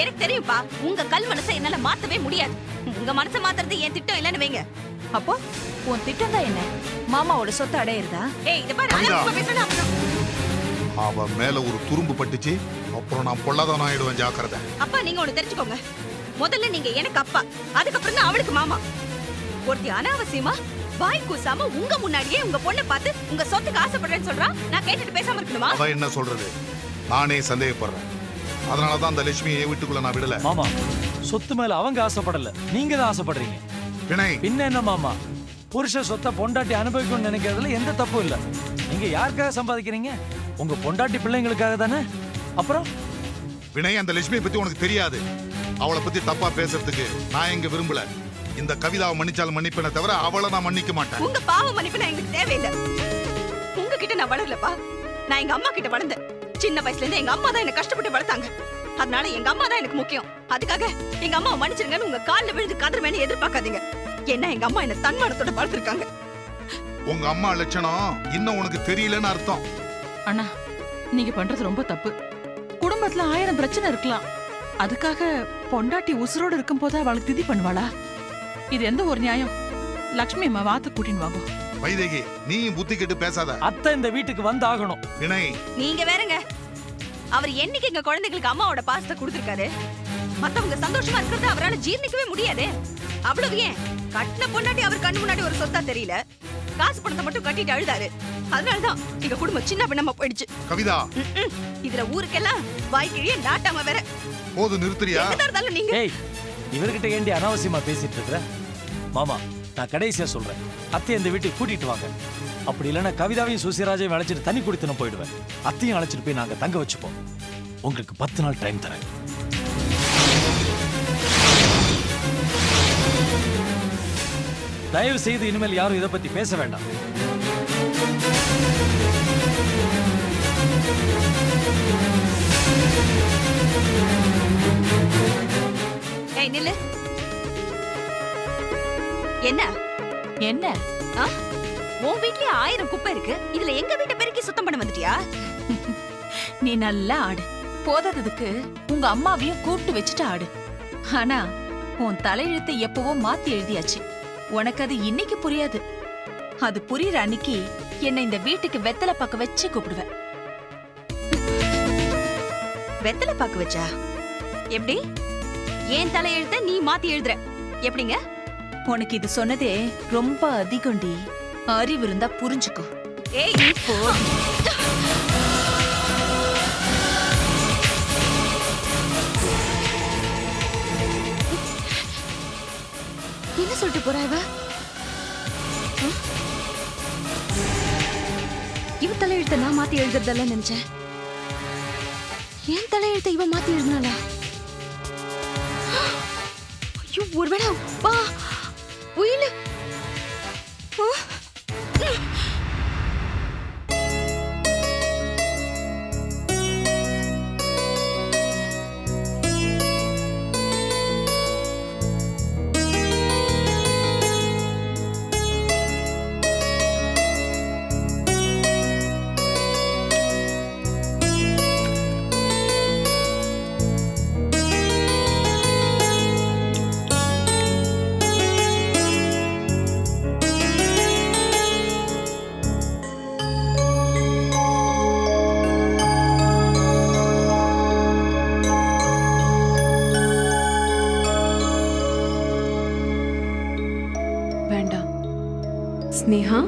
எனக்கு தெரியும்பா, உங்க கல் மனசை என்னால மாத்தவே முடியாது. உங்க மனசை மாத்துறது என் திட்டம் இல்லன்னு வைங்க. அப்போ உன் திட்டம் தான் என்ன? மாமாவோட சொத்தை அடையிறதா? ஏய், இத பாரு, அனாவசியமா பேசுனா அப்புறம். அவ மேல ஒரு துரும்பு பட்டுச்சு, அப்புறம் நான் பொல்லாதவன் ஆயிடுவேன். ஜாக்கிரதை. அப்பா, நீங்க ஒண்ணு தெரிஞ்சுக்கோங்க. முதல்ல நீங்க எனக்கு அப்பா, அதுக்கப்புறம் தான் அவளுக்கு மாமா. ஒருத்தி அனாவசியமா வாய் கூசாம உங்க முன்னாடியே உங்க பொண்ணை பார்த்து உங்க சொத்துக்கு ஆசைப்படுறேன்னு சொல்றா. நான் கேட்டுட்டு பேசாம இருக்கணுமா? அவ என்ன சொல்றது? நானே சந்தேகப்படுறேன். அதனாலதான் அந்த லட்சுமியை வீட்டுக்குள்ள நான் விடல. மாமா, சொத்து மேல அவங்க ஆசைப்படல, நீங்க தான் ஆசைப்படுறீங்க. வினய், பின்ன என்ன மாமா, புருஷ சொத்தை பொண்டாட்டி அனுபவிக்கணும்னு நினைக்கிறதுல எந்த தப்பும் இல்ல. நீங்க யாருக்காக சம்பாதிக்கிறீங்க? உங்க பொண்டாட்டி பிள்ளைங்களுக்காக தானே. அப்புறம் வினய், அந்த லட்சுமியை பத்தி உனக்கு தெரியாது. அவளை பத்தி தப்பா பேசுறதுக்கு நான் எங்க விரும்பல. இந்த கவிதாவை மன்னிச்சாலும் மன்னிப்பேனே தவிர அவளை நான் மன்னிக்க மாட்டேன். உங்க பாவ மன்னிப்பு நான் எங்களுக்கு தேவையில்லை. உங்ககிட்ட நான் வளரலப்பா, நான் எங்க அம்மா கிட்ட வளர்ந்தேன். சின்ன வயசுல இருந்து எங்க அம்மா தான் என்ன கஷ்டப்பட்டு வளர்த்தாங்க. அதனால எங்க அம்மா தான் எனக்கு முக்கியம். அதுக்காக எங்க அம்மா மன்னிச்சிருங்கன்னு உங்க கால்ல விழுந்து கதறுவேன்னு எதிர்பார்க்காதீங்க. ஏன்னா எங்க அம்மா என்ன தன்மானத்தோட வளர்த்திருக்காங்க. உங்க அம்மா லட்சணம் இன்னும் உனக்கு தெரியலன்னு அர்த்தம். அண்ணா, நீங்க பண்றது ரொம்ப தப்பு. குடும்பத்துல 1000 பிரச்சனை இருக்கலாம். அதுக்காக பொண்டாட்டி உசுரோடு இருக்கும் போது அவளுக்கு திதி பண்ணுவாளா? இது எந்த ஒரு நியாயம்? லக்ஷ்மி அம்மா வாத்து கூட்டின்னு வாங்க. வைதேகி, நீ புத்தி கெட்டு பேசாத. அத்தை இந்த வீட்டுக்கு வந்து ஆகணும். வினய், நீங்க வேறங்க. அவர் என்னைக்கு எங்க குழந்தைகளுக்கு அம்மாவோட பாசத்தை கொடுத்திருக்காரு. மத்தவங்க சந்தோஷமா இருக்கிறது அவரால ஜீர்ணிக்கவே முடியாது. அவ்வளவு ஏன், கட்டின பொண்டாட்டி அவர் கண்ணு முன்னாடி ஒரு சொத்தா தெரியல, காசு பணத்தை மட்டும் கட்டிட்டு அழுதாரு. அதனாலதான் எங்க குடும்பம் சின்ன பின்னமா போயிடுச்சு. கவிதா, இதுல ஊருக்கெல்லாம் வாய்க்கிழிய நாட்டாம வேற. போது நிறுத்துறியா? நீங்க ஏய், இவர்கிட்ட ஏண்டி அனாவசியமா பேசிட்டு இருக்கிற? மாமா, நான் கடைசியா சொல்றேன், அத்தையை இந்த வீட்டுக்கு கூட்டிட்டு வாங்க. அப்படி இல்லைன்னா கவிதாவையும் சுசிராஜையும் அழைச்சிட்டு தண்ணி குடித்து நான் போயிடுவேன். அத்தையும் அழைச்சிட்டு போய் நாங்க தங்க வச்சுப்போம். உங்களுக்கு 10 நாள் டைம் தரேன். தயவு செய்து இனிமேல் யாரும் இதை பத்தி பேச வேண்டாம். ஏய், நில்லு. என்ன என்ன? உன் வீட்லயே 1000 குப்பை இருக்கு. இதுல எங்க வீட்டை பெருக்கி சுத்தம் பண்ண வந்துட்டியா? நீ நல்லா ஆடு. போதாததுக்கு உங்க அம்மாவையும் கூப்பிட்டு வச்சுட்டு ஆடு. ஆனா உன் தலையெழுத்தை எப்பவோ மாத்தி எழுதியாச்சு. உனக்கு அது இன்னைக்கு புரியாது. அது புரியுற அன்னைக்கு என்னை இந்த வீட்டுக்கு வெத்தலை பாக்க வச்சு கூப்பிடுவேன். வெத்தலை பாக்க வச்சா எப்படி? ஏன் தலையெழுத்த நீ மாத்தி எழுதுற எப்படிங்க? உனக்கு இது சொன்னதே ரொம்ப அதிகம்டி. அறிவு இருந்தா புரிஞ்சுக்கோ. ஏய், இப்போ என்ன சொல்லிட்டு போறா இவ? இவ தலையெழுத்த நான் மாத்தி எழுதுறதெல்லாம் நினைச்சேன். ஏன் தலையெழுத்த இவ மாத்தி எழுதினாளா? ஐயோ, ஒருவேளை வா உயில. வேண்டாம் ஸ்னேகா.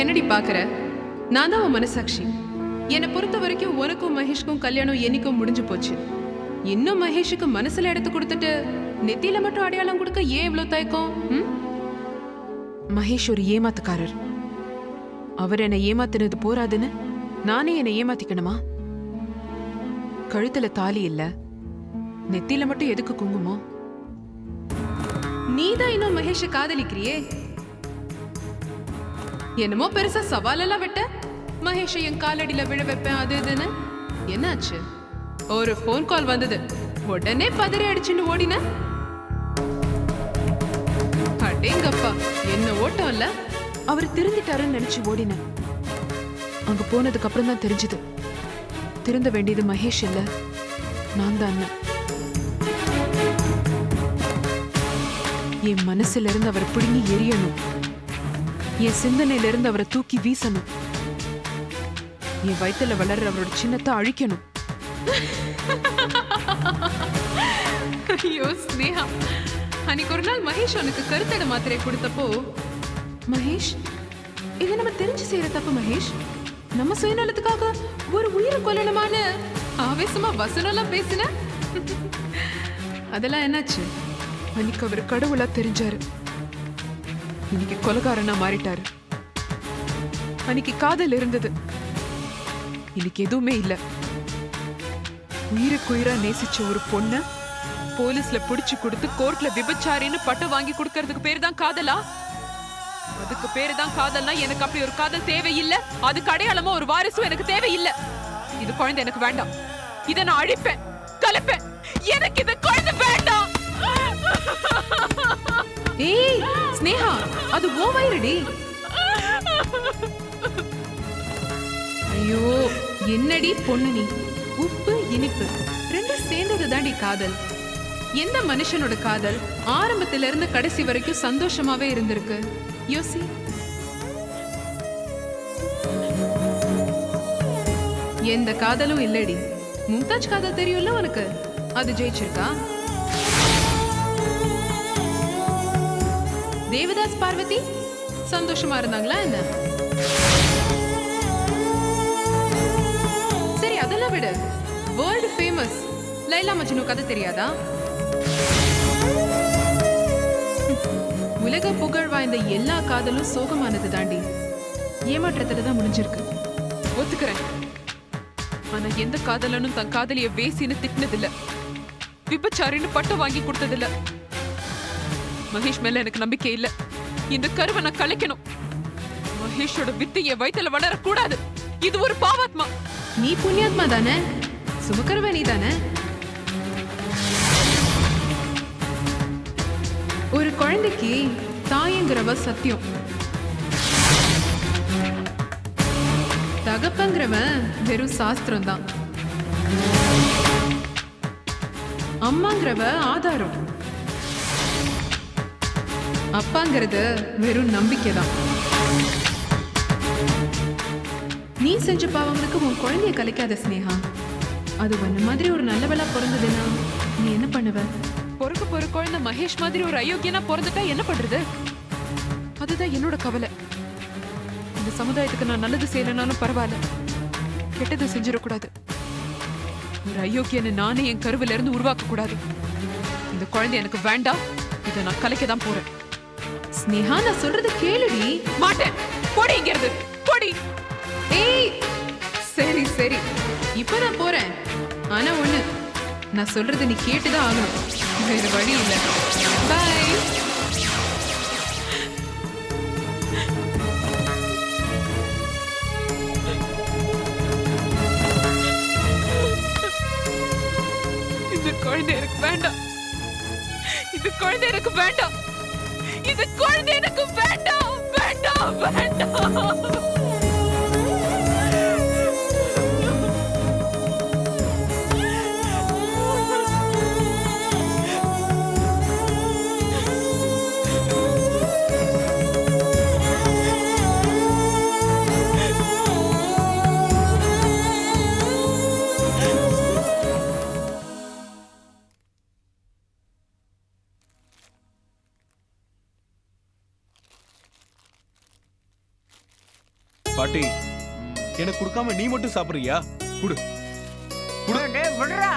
என்னடி பாக்குற? நான் தான் உன் மனசாட்சி. என்னை பொறுத்த வரைக்கும் உனக்கும் மகேஷ்க்கும் கல்யாணம் என்னைக்கும் முடிஞ்சு போச்சு. இன்னும் மகேஷுக்கு மனசுல எடுத்து கொடுத்துட்டு நெத்தியில மட்டும் அடையாளம் கொடுக்க ஏன் இவ்வளவு தயக்கம்? மகேஷ் ஒரு ஏமாத்துக்காரர். அவர் என்னை ஏமாத்தினது போராதுன்னு நானே என்னை ஏமாத்திக்கணுமா? கழுத்துல தாலி இல்ல, நெத்தியில மட்டும் எதுக்கு குங்குமம்? நீதான் இன்னும் மகேஷ காதலிக்கிறியே. என்னமோ பெருசா சவாலெல்லாம் விட்ட, மகேஷ என் காலடியில விழ வைப்பேன் அது இதுன்னு. என்னாச்சு? ஒரு போன் கால் வந்தது, உடனே பதறி அடிச்சுன்னு ஓடின. அடேங்கப்பா, என்ன ஓட்டம் இல்ல. அவர் திருந்திட்டாருன்னு நினைச்சு ஓடின. அங்க போனதுக்கு அப்புறம் தான் தெரிஞ்சது, திருந்த வேண்டியது மகேஷ் இல்ல, நான் தான். என் மனசுல இருந்து அவரை பிடுங்கி எரியணும், என் சிந்தனையில இருந்து அவரை தூக்கி வீசணும், என் வயித்துல வளர்ற அவரோட சின்னத்தை அழிக்கணும். ஐயோ ஸ்னேகா, அன்னைக்கு ஒரு நாள் மகேஷ் உனக்கு கருத்தடை மாத்திரை கொடுத்தப்போ, மகேஷ் இதை நம்ம தெரிஞ்சு செய்யற தப்பு மகேஷ், நம்ம சுயநலத்துக்காக ஒரு உயிரை கொல்லணுமான ஆவேசமா வசனம்லாம் பேசின. அதெல்லாம் என்னாச்சு? அன்னைக்கு அவர் கடவுளா தெரிஞ்சாரு, இன்னைக்கு கொலைகாரனா மாறிட்டாரு. அன்னைக்கு காதல் இருந்தது, இன்னைக்கு எதுவுமே இல்ல. உயிருக்குயிரா நேசிச்ச ஒரு பொண்ண போலீஸ்ல புடிச்சு கொடுத்து கோர்ட்ல விபச்சாரின்னு பட்டம் வாங்கி கொடுக்கறதுக்கு பேரு தான் காதலா? அதுக்கு பேரு தான் காதல்னா எனக்கு அப்படி ஒரு காதல் தேவையில்லை. அதுக்கு அடையாளமா ஒரு வாரிசும் எனக்கு தேவையில்லை. இது குழந்தை எனக்கு வேண்டாம். இதை நான் அழிப்பேன், கலப்பேன். எனக்கு இது குழந்தை வேண்டாம். ஏய் ஸ்னேகா, அது ஓ வயிறுடி. ஐயோ என்னடி பொண்ணு நீ? உப்பு இனிப்பு ரெண்டும் சேர்ந்தது தாண்டி காதல். எந்த மனுஷனோட காதல் ஆரம்பத்துல இருந்து கடைசி வரைக்கும் சந்தோஷமாவே இருந்திருக்கு? யோசி. எந்த காதலும் இல்லடி. மும்தாஜ் காதல் தெரியும்ல உனக்கு, அது ஜெயிச்சிருக்கா? தேவதாஸ் பார்வதி சந்தோஷமா இருந்தாங்களா என்ன? சரி அதெல்லாம் விடு, வேர்ல்ட் ஃபேமஸ் லைலா மஜ்னு கதை தெரியாதா? உலக புகழ் வாய்ந்த எல்லா காதலும் சோகமானது தாண்டி, ஏமாற்றத்துல தான் முடிஞ்சிருக்கு. ஒத்துக்கிறேன். ஆனா எந்த காதலனும் தன் காதலிய வேசின்னு திட்டினதில்ல, விபச்சாரின்னு பட்டம் வாங்கி கொடுத்ததில்ல. மகேஷ் மேல எனக்கு நம்பிக்கை இல்ல. இந்த கருவை நான் கலைக்கணும். மகேஷோட வித்து என் வயித்துல வளரக்கூடாது. இது ஒரு பாவாத்மா. நீ புண்ணியாத்மா தானே, சுமக்கருவ நீ தானே. ஒரு குழந்தைக்கு தாயங்கிறவ சத்தியம், தகப்பங்கிறவன் வெறும் சாஸ்திரம் தான், அம்மாங்கிறவ ஆதாரம், அப்பாங்கிறது வெறும் நம்பிக்கை தான். நீ செஞ்ச பாவங்களுக்கு உன் குழந்தைய கலைக்காத ஸ்னேகா. அது ஒன்ன மாதிரி ஒரு நல்லவளா பிறந்ததுன்னா நீ என்ன பண்ணுவ? பொறுக்க குழந்தை மகேஷ் மாதிரி ஒரு அயோக்கியனா பிறந்துட்டா என்ன பண்றது? அதுதான் என்னோட கவலை. இந்த சமுதாயத்துக்கு நான் நல்லது செய்யலனாலும் பரவாயில்ல, கெட்டது செஞ்சிடக்கூடாது. ஒரு அயோக்கியனை நானே என் கருவில இருந்து உருவாக்க கூடாது. இந்த குழந்தை எனக்கு வேண்டாம். இதை நான் கலைக்க தான் போறேன். ஸ்னேகா, நான் சொல்றது கேளுடி. மாட்டேன், போடி இங்கிருந்து, போடி. ஏய் சரி சரி, இப்ப நான் போறேன். ஆனா ஒண்ணு, நான் சொல்றது நீ கேட்டுதான் ஆகணும், வேற வழி இல்ல. பாய். இந்த குழந்தை எனக்கு வேண்டாம். இந்த குழந்தை எனக்கு வேண்டாம். இந்த குழந்தை எனக்கு வேண்டாம், வேண்டாம், வேண்டாம். பாட்டி, எனக்கு கொடுக்காம நீ மட்டும் சாப்பிடுறியா? குடு குடு. விடுறா.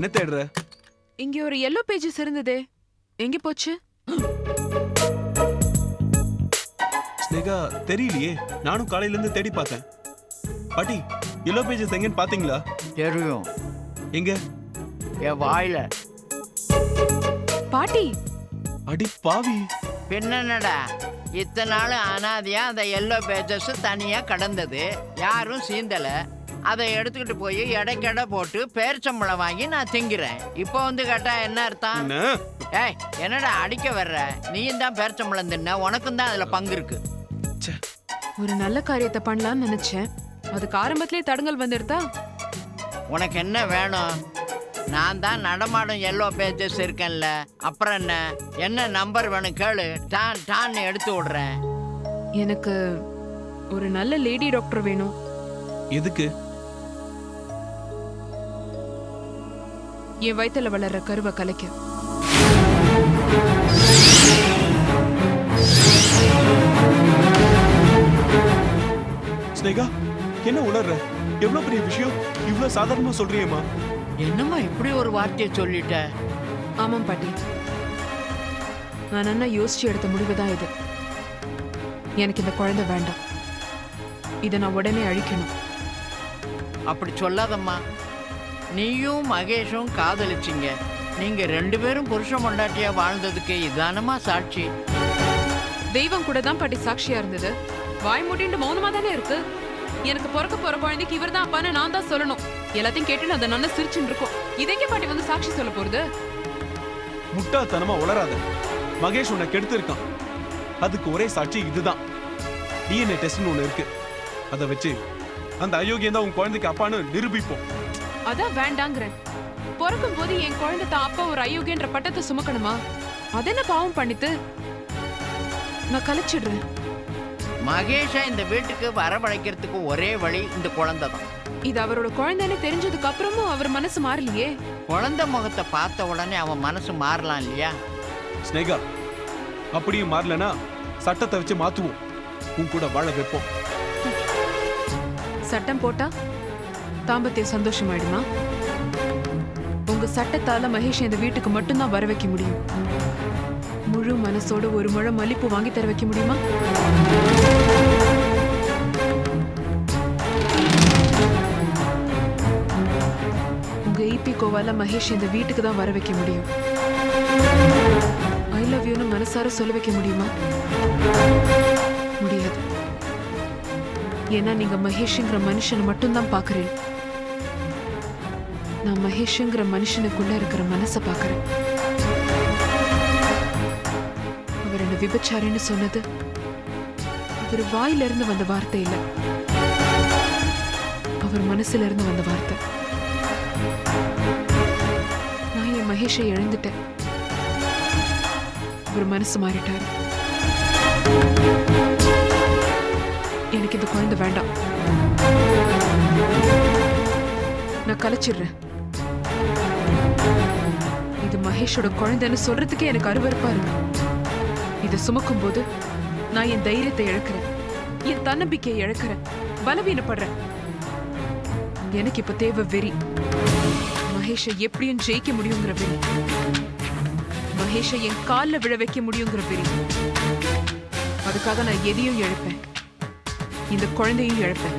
என்ன தேடுற? இங்க ஒரு எல்லோ பேஜஸ் இருந்ததே, எங்க போச்சு? ஸ்னேகா தெரியலையே, நானும் காலையில இருந்து தேடி பார்த்தேன். பாட்டி, எல்லோ பேஜஸ் எங்கன்னு பாத்தீங்களா? தெரியும். எங்க? என் வாயில. பாட்டி, அடி பாவி. பின்னடா இத்தனை நாள் அனாதையா அந்த எல்லோ பேஜஸ் தனியா கடந்தது, யாரும் சீந்தல. அதை எடுத்துக்கிட்டு போய் எடைக்கடை போட்டு பேரிச்சம்பழம் வாங்கி நான் திங்கிறேன். இப்போ வந்து கேட்டா என்ன அர்த்தம்? ஏய், என்னடா அடிக்க வர்ற? நீயும் தான் பேரிச்சம்பழம் தின்ன, உனக்கும் தான் அதுல பங்கு இருக்கு. ஒரு நல்ல காரியத்தை பண்ணலாம்னு நினைச்சேன், அதுக்கு ஆரம்பத்திலே தடங்கல் வந்துடுதா? உனக்கு என்ன வேணும்? நான் தான் நடமாடும் எல்லோ பேஜஸ் இருக்கேன்ல, அப்புறம் என்ன நம்பர் வேணும் கேளு, டான்னு எடுத்து விடுறேன். எனக்கு ஒரு நல்ல லேடி டாக்டர் வேணும். எதுக்கு? என் வயித்துல வளர்ற கருவை கலைக்க. ஸ்னேகா, என்ன உணர்ற? எவ்வளவு பெரிய விஷயம், இவ்வளவு சாதாரணமா சொல்றியேம்மா. என்னம்மா இப்படி ஒரு வார்த்தையை சொல்லிட்ட? ஆமாம் பாட்டி, நான் நல்லா யோசிச்சு எடுத்த முடிவுதான் இது. எனக்கு இந்த குழந்தை வேண்டாம், இதை நான் உடனே அழிக்கணும். அப்படி சொல்லாதம்மா. நீயும் மகேஷும் காதலிச்சிங்க, நீங்க 2 பேரும் புருஷன் பொண்டாட்டியா வாழ்ந்ததுக்கு இதானமா சாட்சி. தெய்வம் கூட தான் பாட்டி சாட்சியா இருந்தது. வாய் மூட்டிட்டு மௌனமா தானே இருக்கு. எனக்கு பிறக்க போற குழந்தைக்கு இவர் தான் அப்பான்னு நான் தான் சொல்லணும். எல்லாத்தையும் கேட்டு அதை நல்லா சிரிச்சுட்டு இருக்கோம். இதெங்க பாட்டி வந்து சாட்சி சொல்ல போறது? முட்டாள்தனமா உளராத. மகேஷ் உன்னை கெடுத்து இருக்கான், அதுக்கு ஒரே சாட்சி இதுதான். DNA டெஸ்ட்னு ஒண்ணு இருக்கு, அதை வச்சு அந்த அயோக்கியம் தான் உன் குழந்தைக்கு அப்பான்னு நிரூபிப்போம். அதான் வேண்டாங்கிறேன். பிறக்கும் போது என் குழந்தை தான் அப்பா ஒரு அயோக்கியன்ற பட்டத்தை சுமக்கணுமா? அதென்ன பாவம் பண்ணிட்டு நான் கலைச்சிடுறேன். மகேஷை இந்த வீட்டுக்கு வரவழைக்கிறதுக்கு ஒரே வழி இந்த குழந்தை தான். இது அவரோட குழந்தைன்னு தெரிஞ்சதுக்கு அப்புறமும் அவர் மனசு மாறலையே. குழந்தை முகத்தை பார்த்த உடனே அவன் மனசு மாறலாம் இல்லையா? ஸ்னேகா, அப்படியும் மாறலனா சட்டத்தை வச்சு மாத்துவோம், உன் கூட வாழ வைப்போம். சட்டம் போட்டா தாம்பத்தியம் சந்தோஷமாயிடுமா? உங்க சட்டத்தால மகேஷ் இந்த வீட்டுக்கு மட்டும்தான் வர வைக்க முடியும். முழு மனசோட ஒரு முழம் மல்லிப்பூ வாங்கி தர வைக்க முடியுமா? உங்க ஈபி கோவால மகேஷ் இந்த வீட்டுக்கு தான் வர வைக்க முடியும். ஐ லவ் யூன்னு மனசார சொல்ல வைக்க முடியுமா? முடியாது. ஏன்னா நீங்க மகேஷ்ங்கிற மனுஷனை மட்டும்தான் பாக்குறேன். நான் மகேஷ்ங்கிற மனுஷனுக்குள்ள இருக்கிற மனசை பாக்குறேன். அவர் என்ன விபச்சாரின்னு சொன்னது அவர் வாயில இருந்து வந்த வார்த்தை இல்ல, அவர் மனசுல இருந்து வந்த வார்த்தை. நான் என் மகேஷை இழந்துட்டேன், அவர் மனசு மாறிட்டாரு. எனக்கு இந்த குழந்தை வேண்டாம், நான் கலைச்சிடுறேன். இது மகேஷோட குழந்தைன்னு சொல்றதுக்கே எனக்கு அருவருப்பா இருக்கு. இதை சுமக்கும் போது நான் என் தைரியத்தை இழக்கிறேன், என் தன்னம்பிக்கையை இழக்கிறேன், பலவீனப்படுறேன். எனக்கு இப்ப தேவை வெறி. மகேஷை எப்படியும் ஜெயிக்க முடியுங்கிற வெறி, மகேஷை என் காலில் விழ வைக்க முடியுங்கிற வெறி. அதுக்காக நான் எதையும் இழப்பேன், இந்த குழந்தையும் இழப்பேன்.